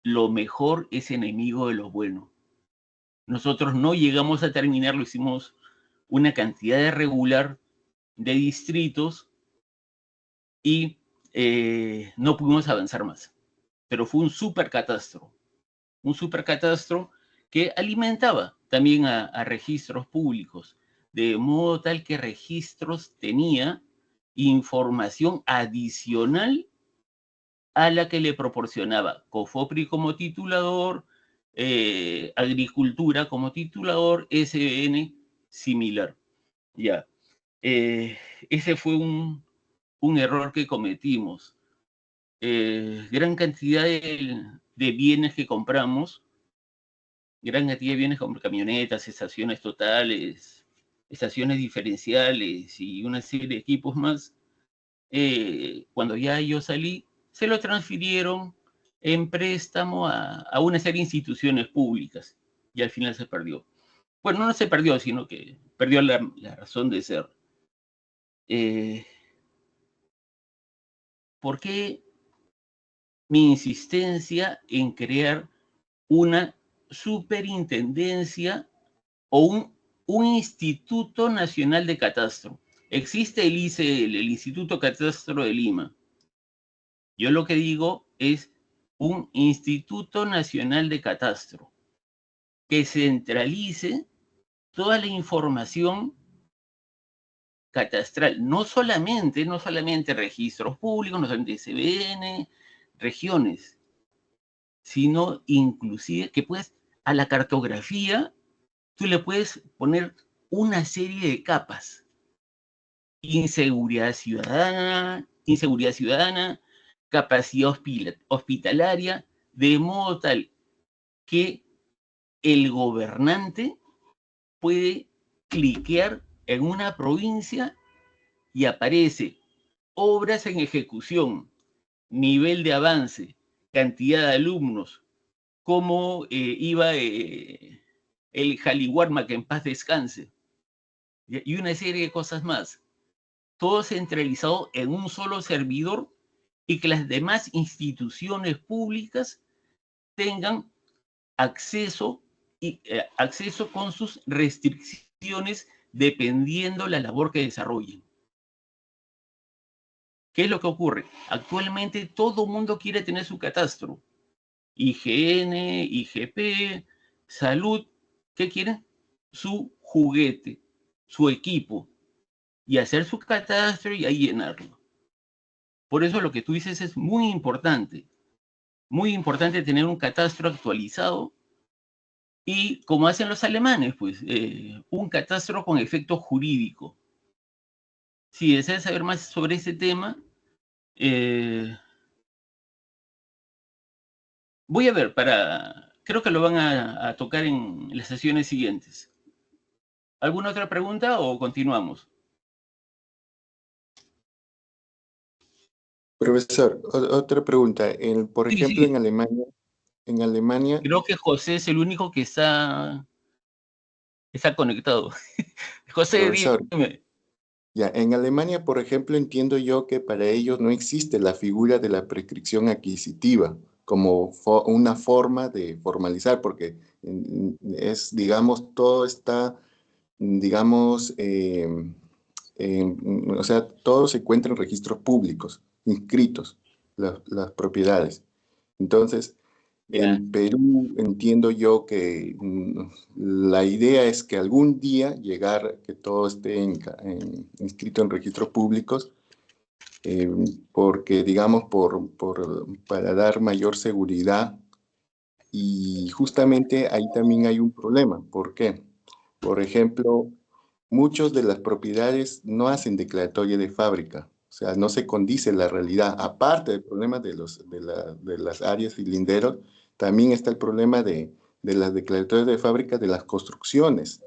lo mejor es enemigo de lo bueno. Nosotros no llegamos a terminarlo, hicimos una cantidad irregular de distritos y no pudimos avanzar más. Pero fue un supercatastro que alimentaba también a registros públicos, de modo tal que registros tenía información adicional a la que le proporcionaba COFOPRI como titulador, Agricultura como titulador, SBN similar. Ya. Ese fue un error que cometimos. Gran cantidad de bienes que compramos, gran cantidad de bienes como camionetas, estaciones totales, estaciones diferenciales y una serie de equipos más, cuando ya yo salí, se lo transfirieron en préstamo a una serie de instituciones públicas y al final se perdió. Bueno, no se perdió, sino que perdió la razón de ser. ¿Por qué mi insistencia en crear una superintendencia o un Instituto Nacional de Catastro? Existe el ICL, el Instituto Catastro de Lima. Yo lo que digo es un Instituto Nacional de Catastro que centralice toda la información catastral, no solamente registros públicos, no solamente SBN, regiones, sino inclusive que a la cartografía tú le puedes poner una serie de capas. Inseguridad ciudadana, capacidad hospitalaria, de modo tal que el gobernante puede cliquear en una provincia y aparece obras en ejecución, nivel de avance, cantidad de alumnos, cómo iba el Jaliwarma, que en paz descanse, y una serie de cosas más. Todo centralizado en un solo servidor y que las demás instituciones públicas tengan acceso con sus restricciones dependiendo la labor que desarrollen. ¿Qué es lo que ocurre? Actualmente todo el mundo quiere tener su catastro. IGN, IGP, Salud, ¿qué quieren? su juguete, su equipo, y hacer su catastro y ahí llenarlo. Por eso lo que tú dices es muy importante tener un catastro actualizado y, como hacen los alemanes, pues, un catastro con efecto jurídico. Si deseas saber más sobre ese tema, voy a ver, creo que lo van a tocar en las sesiones siguientes. ¿Alguna otra pregunta o continuamos? Profesor, otra pregunta. Por Sí, ejemplo, sí. en Alemania, Creo que José es el único que está conectado. José, profesor, dime. ya, en Alemania, por ejemplo, entiendo yo que para ellos no existe la figura de la prescripción adquisitiva como una forma de formalizar, porque digamos, todo está, digamos, o sea, todo se encuentra en registros públicos, inscritos, las propiedades. Entonces, Ya. en Perú entiendo yo que la idea es que algún día llegar, que todo esté inscrito en registros públicos, porque digamos para dar mayor seguridad, y justamente ahí también hay un problema. ¿Por qué? Por ejemplo, muchas de las propiedades no hacen declaratoria de fábrica, o sea, no se condice la realidad. Aparte del problema de las áreas y linderos, también está el problema de las declaratorias de fábrica de las construcciones.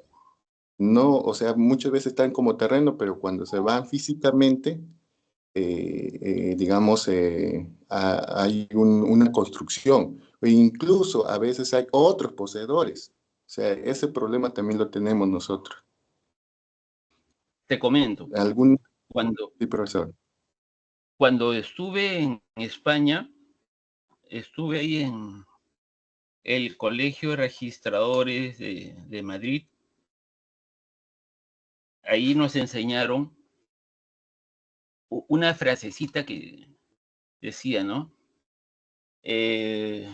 No, o sea, muchas veces están como terreno, pero cuando se van físicamente, digamos, hay una construcción, e incluso a veces hay otros poseedores. O sea, ese problema también lo tenemos nosotros. Te comento. ¿Algún? Cuando, Sí, profesor. cuando estuve en España, estuve ahí en el Colegio de Registradores de Madrid. Ahí nos enseñaron una frasecita que decía, ¿no? El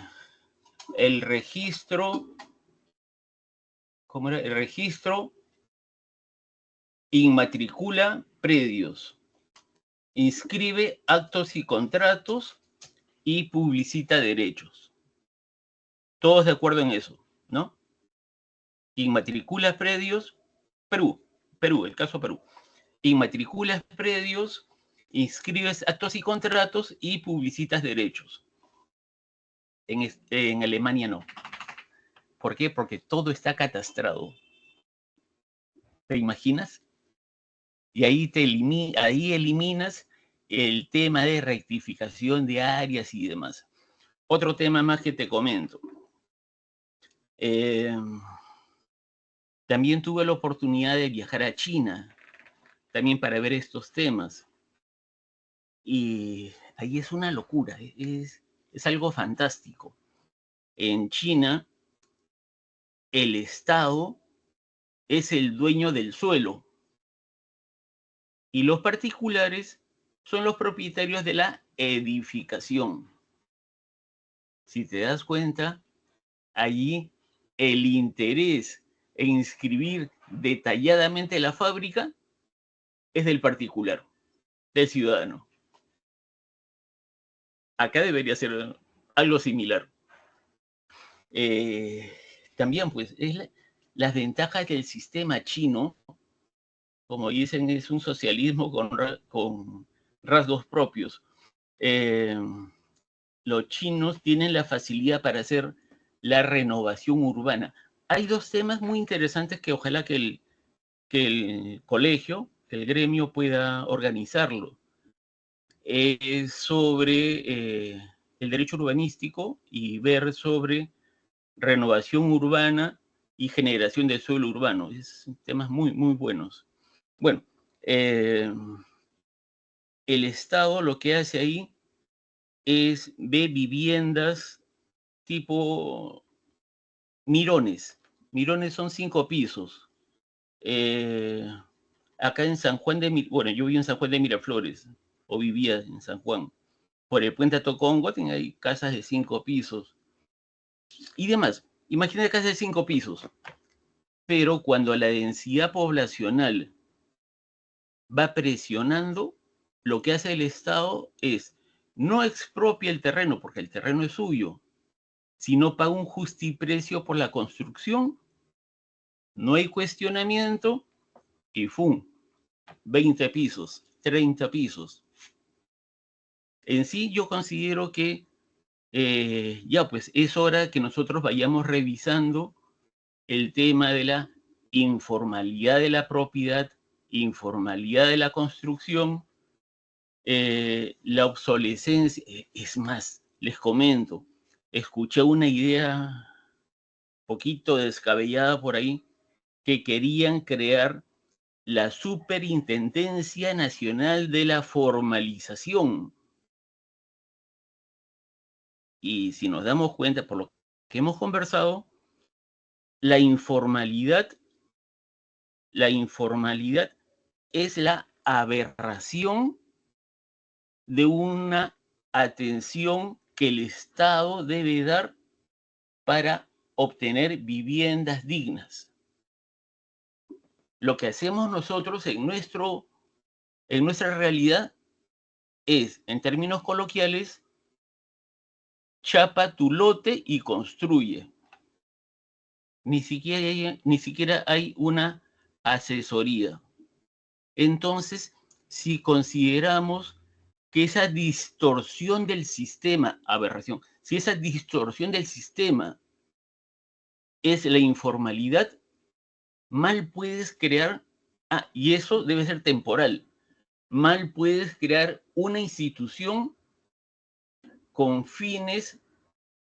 registro, ¿cómo era? El registro inmatricula predios, inscribe actos y contratos y publicita derechos. Todos de acuerdo en eso, ¿no? Inmatricula predios, Perú, el caso Perú. Inmatriculas predios, inscribes actos y contratos y publicitas derechos. En Alemania no. ¿Por qué? Porque todo está catastrado. ¿Te imaginas? Y ahí eliminas el tema de rectificación de áreas y demás. Otro tema más que te comento. También tuve la oportunidad de viajar a China, también para ver estos temas. Y ahí es una locura, es algo fantástico. En China, el Estado es el dueño del suelo y los particulares son los propietarios de la edificación. Si te das cuenta, allí el interés en inscribir detalladamente la fábrica es del particular, del ciudadano. Acá debería ser algo similar. También, pues, las ventajas del sistema chino, como dicen, es un socialismo con rasgos propios. Los chinos tienen la facilidad para hacer la renovación urbana. Hay dos temas muy interesantes que ojalá que el colegio, que el gremio pueda organizarlo. Sobre el derecho urbanístico y ver sobre renovación urbana y generación de suelo urbano. Es temas muy, muy buenos. Bueno, el Estado lo que hace ahí es ve viviendas tipo mirones. Mirones son 5 pisos. Acá en San Juan bueno, yo vivo en San Juan de Miraflores, o vivía en San Juan. Por el puente Tocongo hay casas de 5 pisos. Y demás. Imagina casas de 5 pisos. pero cuando la densidad poblacional va presionando, lo que hace el Estado es no expropia el terreno, porque el terreno es suyo, sino paga un justiprecio por la construcción, no hay cuestionamiento y ¡fum! 20 pisos, 30 pisos. En sí, yo considero que ya pues es hora que nosotros vayamos revisando el tema de la informalidad de la propiedad, informalidad de la construcción, la obsolescencia. Es más, les comento, escuché una idea poquito descabellada por ahí, que querían crear la Superintendencia Nacional de la Formalización. Y si nos damos cuenta, por lo que hemos conversado, la informalidad es la aberración de una atención que el Estado debe dar para obtener viviendas dignas. Lo que hacemos nosotros en nuestra realidad es, en términos coloquiales, chapa tu lote y construye. Ni siquiera hay una asesoría. Entonces, si consideramos que esa distorsión del sistema, aberración, si esa distorsión del sistema es la informalidad, mal puedes crear, y eso debe ser temporal, mal puedes crear una institución con fines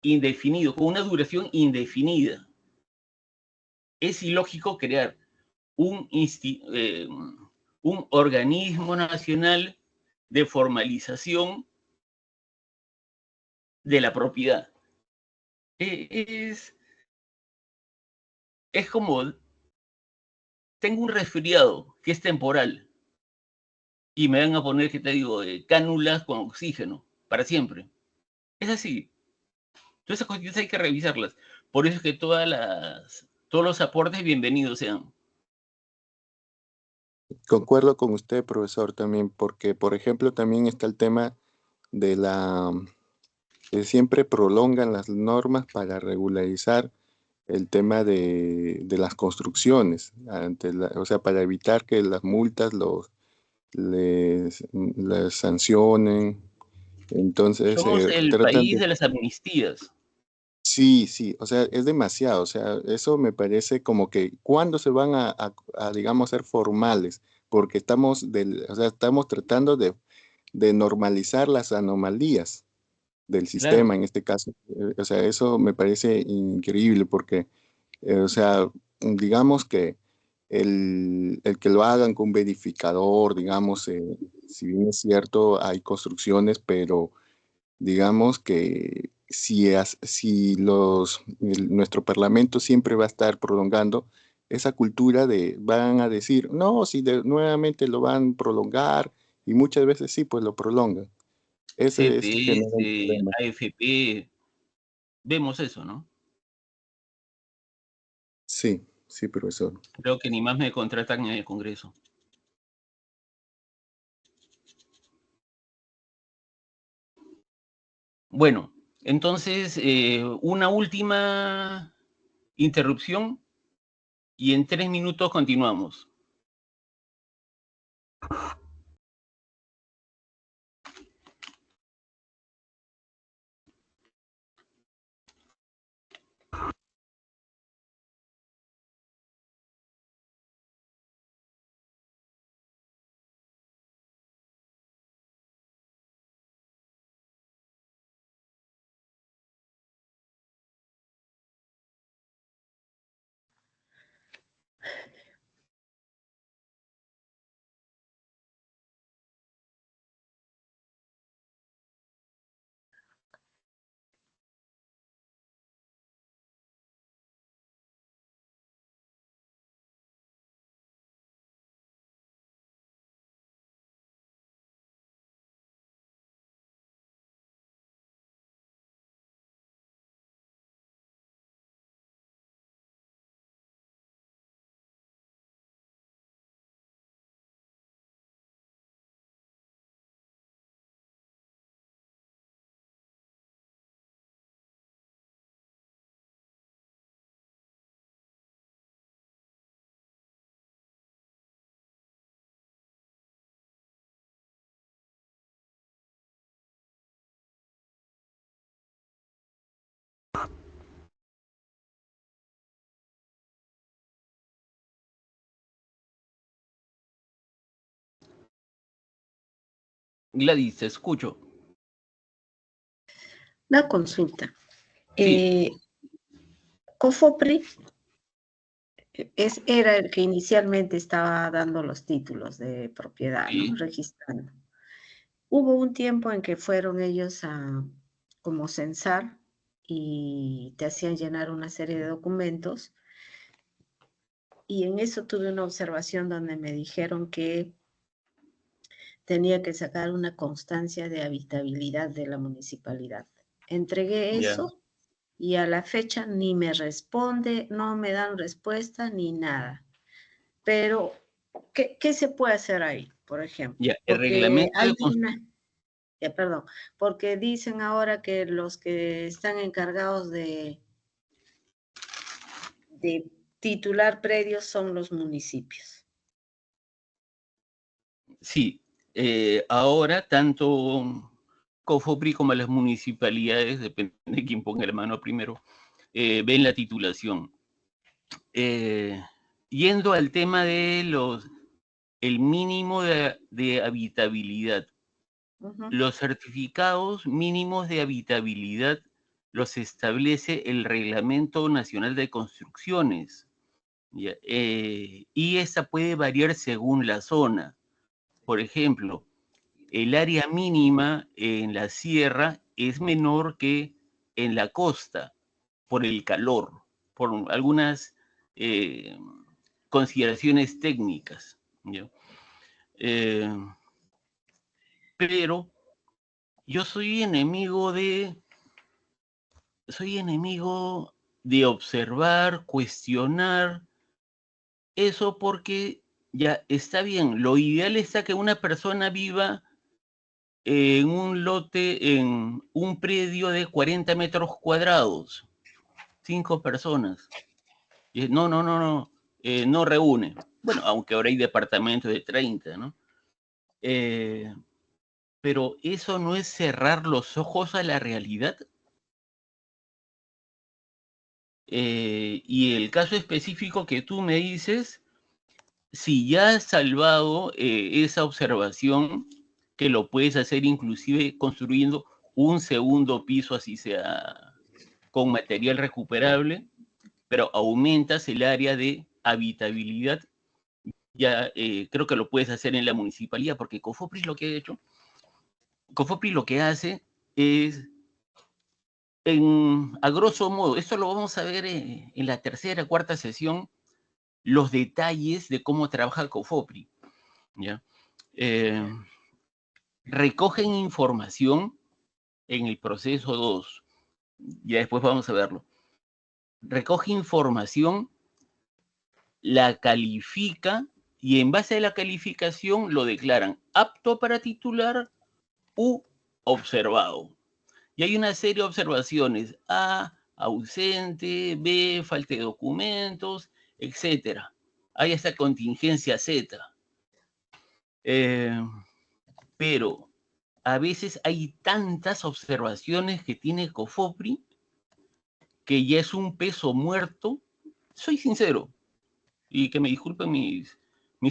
indefinidos, con una duración indefinida. Es ilógico crear un organismo nacional de formalización de la propiedad. Es como, tengo un resfriado que es temporal y me van a poner, ¿qué te digo?, cánulas con oxígeno para siempre. Es así. Todas esas cuestiones hay que revisarlas. Por eso es que todos los aportes bienvenidos sean. Concuerdo con usted, profesor, también, porque, por ejemplo, también está el tema de que siempre prolongan las normas para regularizar el tema de las construcciones, o sea, para evitar que las multas les sancionen. Entonces, Somos el tratan país de... de las amnistías. Sí, sí, o sea, es demasiado, o sea, eso me parece como que cuando se van digamos, ser formales, porque o sea, estamos tratando de normalizar las anomalías del Claro, sistema en este caso. O sea, eso me parece increíble porque, o sea, digamos que el que lo hagan con un verificador, digamos, si bien es cierto, hay construcciones, pero digamos que si nuestro parlamento siempre va a estar prolongando esa cultura van a decir, no, si nuevamente lo van a prolongar, y muchas veces sí, pues lo prolongan. Ese genera un CPS, problema. AFP, vemos eso, ¿no? Sí, sí, profesor. Creo que ni más me contratan en el Congreso. Bueno, entonces, una última interrupción y en 3 minutos continuamos. Gladys, te escucho. Una consulta. Sí. COFOPRI era el que inicialmente estaba dando los títulos de propiedad, Sí. ¿no? Registrando. Hubo un tiempo en que fueron ellos a como censar y te hacían llenar una serie de documentos, y en eso tuve una observación donde me dijeron que tenía que sacar una constancia de habitabilidad de la municipalidad. Entregué eso y a la fecha ni me responde, no me dan respuesta ni nada. Pero, ¿qué se puede hacer ahí, por ejemplo? Ya, el Porque reglamento hay perdón, porque dicen ahora que los que están encargados de titular predios son los municipios. Sí, ahora tanto COFOPRI como las municipalidades, depende de quién ponga la mano primero, ven la titulación. Yendo al tema de el mínimo de habitabilidad. Los certificados mínimos de habitabilidad los establece el Reglamento Nacional de Construcciones. Y esta puede variar según la zona. Por ejemplo, el área mínima en la sierra es menor que en la costa por el calor, por algunas consideraciones técnicas. Pero yo soy enemigo de observar, cuestionar eso, porque ya está bien. Lo ideal está que una persona viva en un lote, en un predio de 40 metros cuadrados, 5 personas. No reúne. Bueno, aunque ahora hay departamentos de 30, ¿no? Pero eso no es cerrar los ojos a la realidad. Y el caso específico que tú me dices, si ya has salvado esa observación, que lo puedes hacer inclusive construyendo un segundo piso, así sea con material recuperable, pero aumentas el área de habitabilidad, ya creo que lo puedes hacer en la municipalidad, porque COFOPRI lo que hace es, a grosso modo, esto lo vamos a ver en la tercera, cuarta sesión, los detalles de cómo trabaja COFOPRI, ¿ya? Recogen información en el proceso 2, ya después vamos a verlo. Recoge información, la califica y en base a la calificación lo declaran apto para titular u observado. Y hay una serie de observaciones: A, ausente; B, falta de documentos, etc. Hay esta contingencia Z. Pero a veces hay tantas observaciones que tiene COFOPRI que ya es un peso muerto. Soy sincero, y que me disculpen mis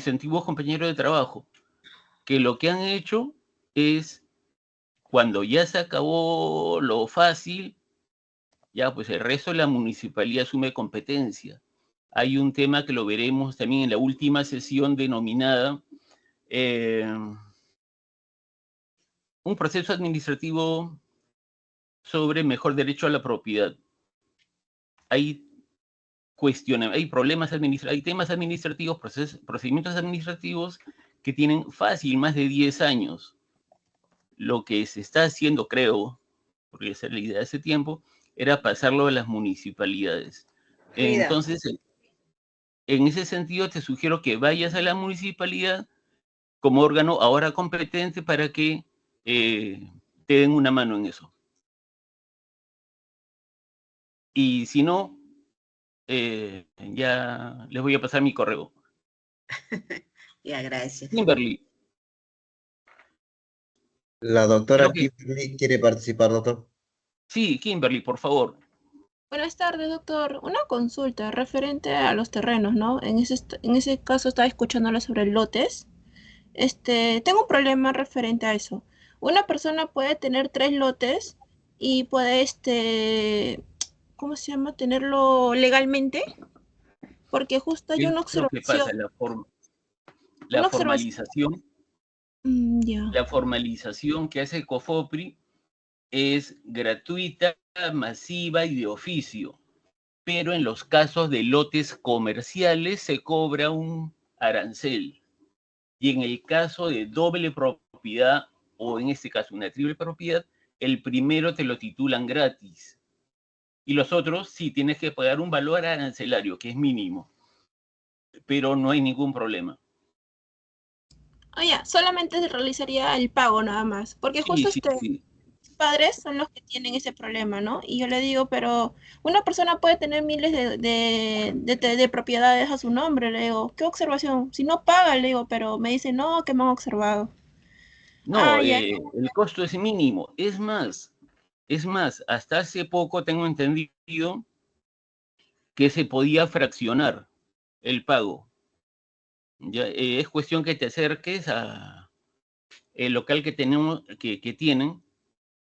antiguos compañeros de trabajo, que lo que han hecho es, cuando ya se acabó lo fácil, ya pues el resto de la municipalidad asume competencia. Hay un tema que lo veremos también en la última sesión, denominada un proceso administrativo sobre mejor derecho a la propiedad. Hay problemas administrativos, hay temas administrativos, procedimientos administrativos que tienen fácil más de 10 años. Lo que se está haciendo, creo, porque esa es la idea de ese tiempo, era pasarlo a las municipalidades. Entonces, en ese sentido, te sugiero que vayas a la municipalidad como órgano ahora competente para que te den una mano en eso. Y si no, ya les voy a pasar mi correo. Ya, gracias. Kimberly. La doctora Kimberly quiere participar, doctor. Sí, Kimberly, por favor. Buenas tardes, doctor. Una consulta referente a los terrenos, ¿no? En ese caso estaba escuchándole sobre lotes. Tengo un problema referente a eso. una persona puede tener 3 lotes y puede, ¿cómo se llama? Tenerlo legalmente, porque justo hay ¿Qué es una lo que pasa? observación. La Una observación. formalización, Ya. la formalización que hace COFOPRI es gratuita, masiva y de oficio, pero en los casos de lotes comerciales se cobra un arancel. Y en el caso de doble propiedad, o en este caso una triple propiedad, el primero te lo titulan gratis. Y los otros sí tienes que pagar un valor arancelario, que es mínimo, pero no hay ningún problema. Ya, solamente se realizaría el pago nada más, porque Sí, justo sí, sí. padres son los que tienen ese problema, ¿no? Y yo le digo, pero una persona puede tener miles de propiedades a su nombre, le digo, ¿qué observación? Si no paga, le digo, pero me dice, no, que me han observado. No, Ya. el costo es mínimo. Es más, hasta hace poco tengo entendido que se podía fraccionar el pago. Ya, es cuestión que te acerques a el local que tenemos, que tienen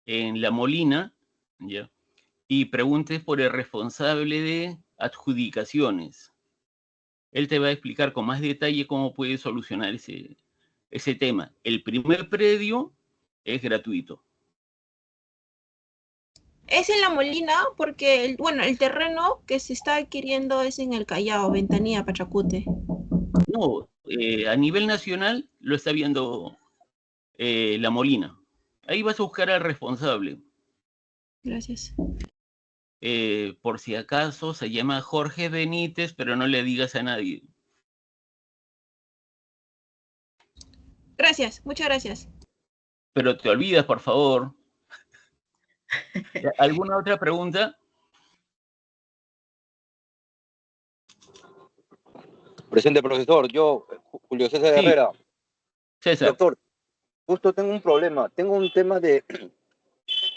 en La Molina, ¿ya? Y preguntes por el responsable de adjudicaciones. Él te va a explicar con más detalle cómo puedes solucionar ese tema. El primer predio es gratuito. Es en La Molina porque, el terreno que se está adquiriendo es en el Callao, Ventanilla, Pachacute. No, a nivel nacional lo está viendo La Molina. Ahí vas a buscar al responsable. Gracias. Por si acaso se llama Jorge Benítez, pero no le digas a nadie. Gracias, muchas gracias. Pero te olvidas, por favor. ¿Alguna otra pregunta? Presente, profesor. Yo, Julio César Sí, Herrera. César. Doctor, justo tengo un problema. Tengo un tema de...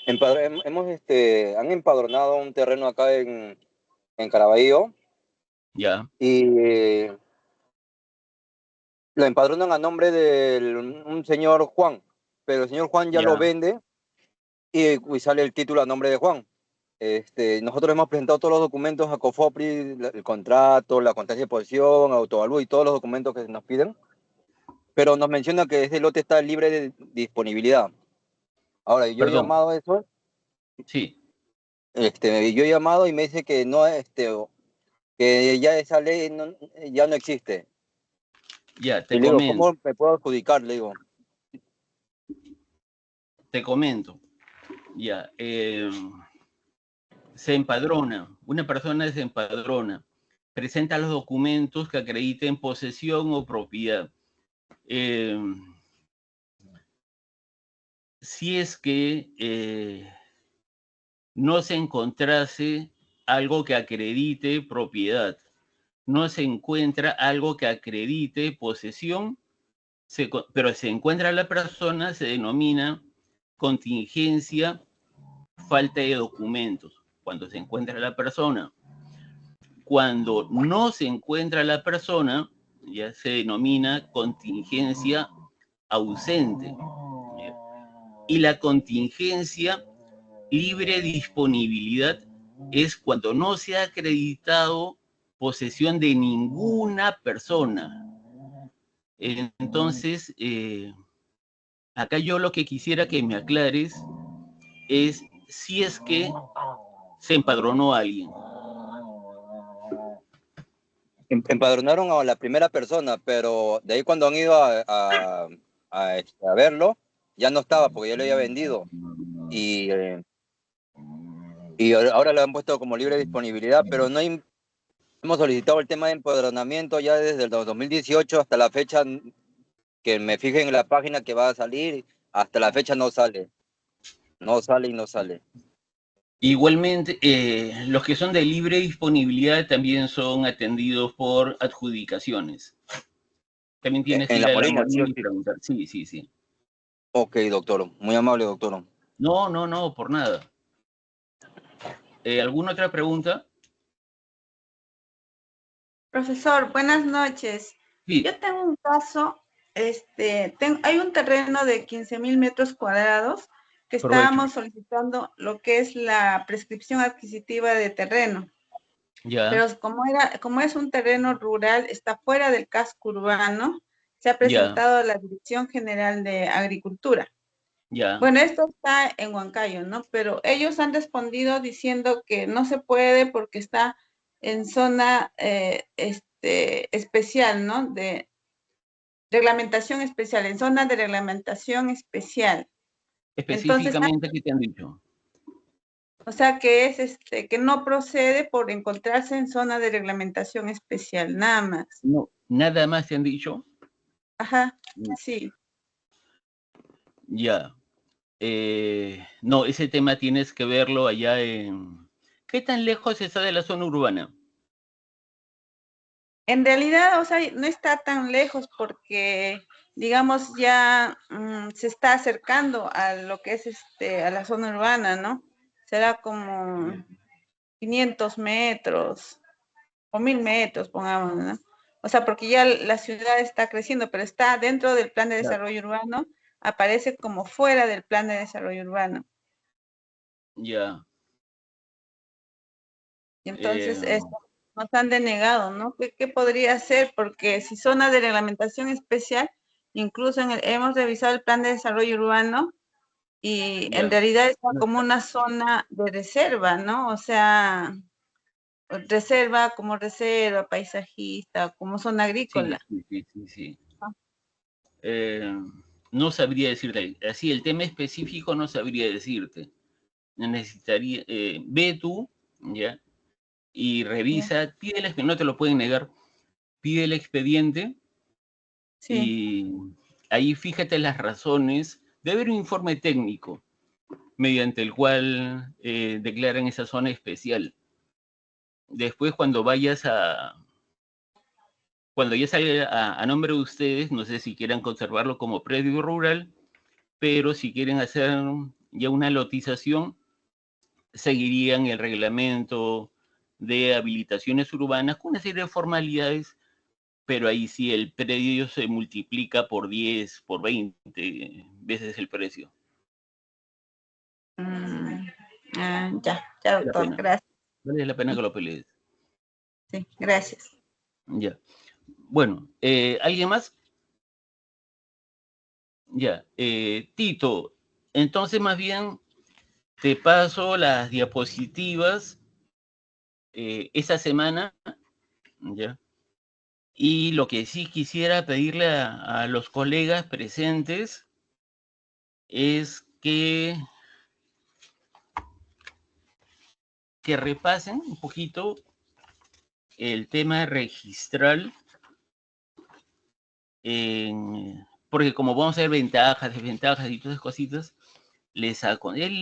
han empadronado un terreno acá en Caraballo Ya. y lo empadronan a nombre de un señor Juan, pero el señor Juan ya lo Ya. vende y sale el título a nombre de Juan. Nosotros hemos presentado todos los documentos a COFOPRI, el contrato, la constancia de posesión, autovalúo y todos los documentos que nos piden, pero nos menciona que ese lote está libre de disponibilidad. Ahora, yo he Perdón. llamado a eso, Sí. yo he llamado y me dice que no, que ya esa ley ya no existe. Ya, Y le digo, ¿cómo me puedo adjudicar? Le digo. Te comento. Ya. Se empadrona. Una persona se empadrona. Presenta los documentos que acrediten posesión o propiedad. Si es que no se encontrase algo que acredite propiedad, no se encuentra algo que acredite posesión, pero se encuentra la persona, se denomina contingencia, falta de documentos. Cuando se encuentra la persona. Cuando no se encuentra la persona, ya se denomina contingencia ausente. Y la contingencia libre disponibilidad es cuando no se ha acreditado posesión de ninguna persona. Entonces, acá yo lo que quisiera que me aclares es si es que se empadronó a alguien. Empadronaron a la primera persona, pero de ahí cuando han ido a verlo, ya no estaba porque ya lo había vendido. Y ahora lo han puesto como libre disponibilidad, pero no hay, hemos solicitado el tema de empadronamiento ya desde el 2018 hasta la fecha que me fije en la página que va a salir, hasta la fecha no sale. No sale y no sale. Igualmente, los que son de libre disponibilidad también son atendidos por adjudicaciones. También tienes que En ir La a La Molina, sí Molina o y sí. preguntar. Sí, sí, sí. Ok, doctor. Muy amable, doctor. No, por nada. ¿Alguna otra pregunta? Profesor, buenas noches. Sí. Yo tengo un caso hay un terreno de 15,000 metros cuadrados que estábamos solicitando lo que es la prescripción adquisitiva de terreno. Ya. Pero como es un terreno rural, está fuera del casco urbano, se ha presentado a la Dirección General de Agricultura. Ya. Bueno, esto está en Huancayo, ¿no? Pero ellos han respondido diciendo que no se puede porque está en zona especial, ¿no? De reglamentación especial, en zona de reglamentación especial. Específicamente, entonces, ¿qué te han dicho? O sea, que es que no procede por encontrarse en zona de reglamentación especial, nada más. No, nada más te han dicho. Ajá, sí. Ya. No, ese tema tienes que verlo allá en... ¿Qué tan lejos está de la zona urbana? En realidad, o sea, no está tan lejos porque, digamos, ya se está acercando a lo que es a la zona urbana, ¿no? Será como 500 metros o 1,000 metros, pongamos, ¿no? O sea, porque ya la ciudad está creciendo, pero está dentro del plan de desarrollo urbano, aparece como fuera del plan de desarrollo urbano. Ya. Y entonces nos han denegado, ¿no? ¿Qué podría ser? Porque si zona de reglamentación especial, incluso hemos revisado el plan de desarrollo urbano y en realidad está como una zona de reserva, ¿no? O sea, reserva como reserva, paisajista, como zona agrícola. Sí. No sabría decirte, así el tema específico no sabría decirte. Necesitaría, ve tú, ¿ya? Y revisa, pídele, no te lo pueden negar, pide el expediente y ahí fíjate las razones. Debe haber un informe técnico mediante el cual declaran esa zona especial. Después, cuando ya salga a nombre de ustedes, no sé si quieran conservarlo como predio rural, pero si quieren hacer ya una lotización, seguirían el reglamento de habilitaciones urbanas con una serie de formalidades, pero ahí sí el predio se multiplica por 10, por 20 veces el precio. Ya, doctor, gracias. Vale la pena que lo pelees. Sí, gracias. Ya. Bueno, ¿alguien más? Ya. Tito, entonces más bien te paso las diapositivas esta semana, ¿ya? Y lo que sí quisiera pedirle a los colegas presentes es que repasen un poquito el tema registral, porque como vamos a ver ventajas, desventajas y todas esas cositas, les saco. El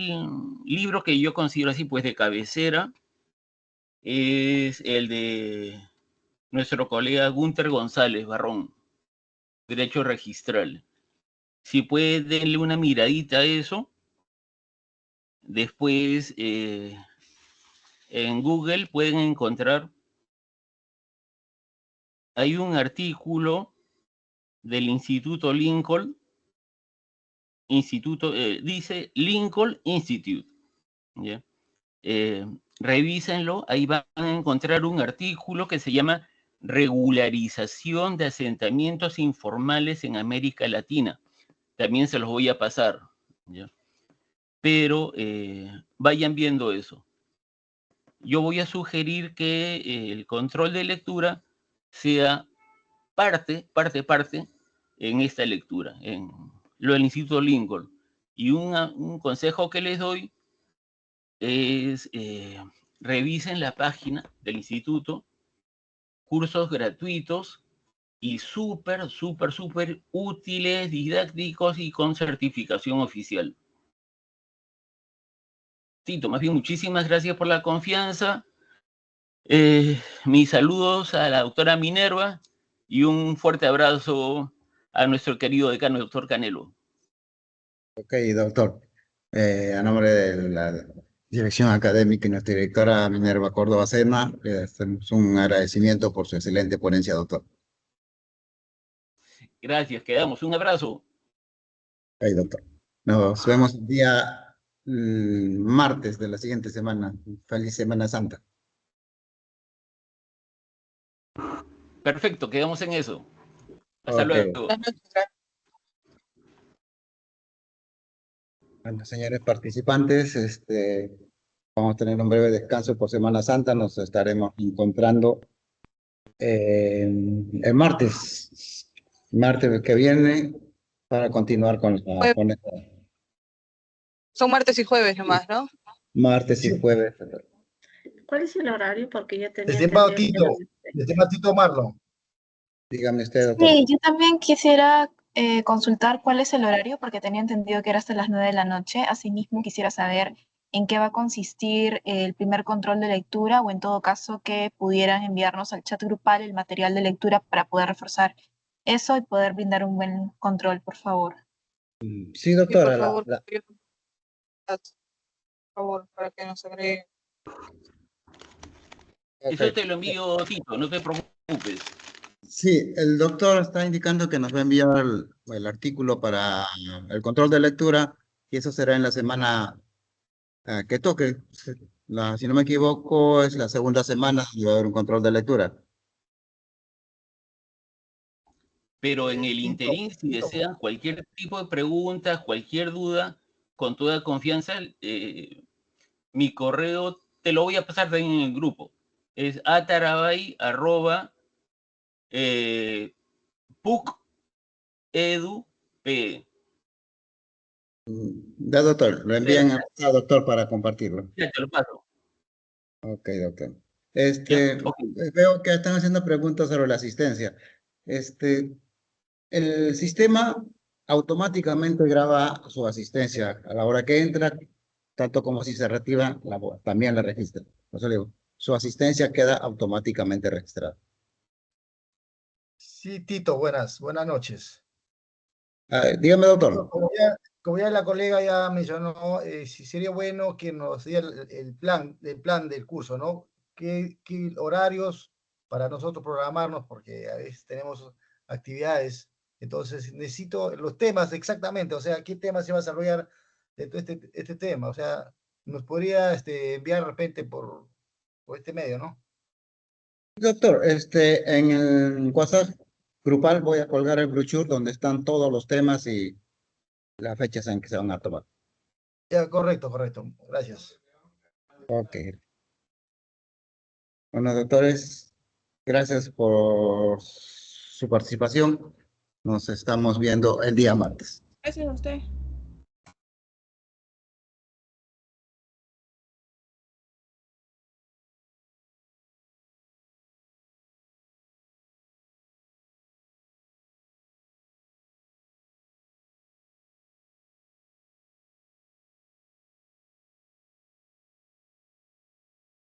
libro que yo considero así, pues de cabecera, es el de nuestro colega Gunter González Barrón, Derecho Registral. Si puede, denle una miradita a eso. Después, en Google pueden encontrar, hay un artículo del Instituto Lincoln, dice Lincoln Institute, ¿ya? Revísenlo, ahí van a encontrar un artículo que se llama Regularización de asentamientos informales en América Latina. También se los voy a pasar, ¿ya? Pero vayan viendo eso. Yo voy a sugerir que el control de lectura sea parte en esta lectura, en lo del Instituto Lincoln. Y un consejo que les doy es revisen la página del instituto, cursos gratuitos y súper útiles, didácticos y con certificación oficial. Tito, más bien muchísimas gracias por la confianza. Mis saludos a la doctora Minerva y un fuerte abrazo a nuestro querido decano, doctor Canelo. Ok, doctor. A nombre de la Dirección Académica y nuestra directora Minerva Córdoba Sena, le hacemos un agradecimiento por su excelente ponencia, doctor. Gracias, quedamos. Un abrazo. Ok, doctor. Nos vemos el día martes de la siguiente semana. Feliz Semana Santa. Perfecto, quedamos en eso. Hasta Ok. luego. Bueno, señores participantes, vamos a tener un breve descanso por Semana Santa. Nos estaremos encontrando el martes que viene, para continuar con esta. Son martes y jueves nomás, ¿no? Martes y jueves. ¿Cuál es el horario? Porque yo tenía Estimado entendido Tito, estimado Tito Marlon. Dígame usted, doctor. Sí, yo también quisiera consultar cuál es el horario, porque tenía entendido que era hasta las 9 de la noche. Asimismo, quisiera saber en qué va a consistir el primer control de lectura, o en todo caso que pudieran enviarnos al chat grupal el material de lectura para poder reforzar eso y poder brindar un buen control, por favor. Sí, doctora. Sí, por favor, para que nos agreguen. Eso te lo envío, Tito, no te preocupes. Sí, el doctor está indicando que nos va a enviar el artículo para el control de lectura, y eso será en la semana que toque. Si no me equivoco, es la segunda semana y va a haber un control de lectura. Pero en el interín, si desean cualquier tipo de pregunta, cualquier duda, con toda confianza, mi correo te lo voy a pasar también en el grupo. Es atarabay@puc.edu.pe. Ya, doctor, lo envían al doctor para compartirlo. Ya te lo paso. Ok, doctor. Okay. Veo que están haciendo preguntas sobre la asistencia. El sistema automáticamente graba su asistencia a la hora que entra, tanto como si se retira, también la registra. Por eso le digo, su asistencia queda automáticamente registrada. Sí, Tito, buenas noches. Dígame, doctor. Como ya la colega ya mencionó, si sería bueno que nos diera el plan del curso, ¿no? ¿Qué horarios para nosotros programarnos? Porque a veces tenemos actividades, entonces necesito los temas exactamente, o sea, qué tema se va a desarrollar dentro de este tema, o sea, nos podría enviar de repente por este medio, ¿no? Doctor, en el WhatsApp grupal voy a colgar el brochure donde están todos los temas y las fechas en que se van a tomar. Ya, correcto, gracias. Ok. Bueno, doctores, gracias por su participación. Nos estamos viendo el día martes. Gracias a usted.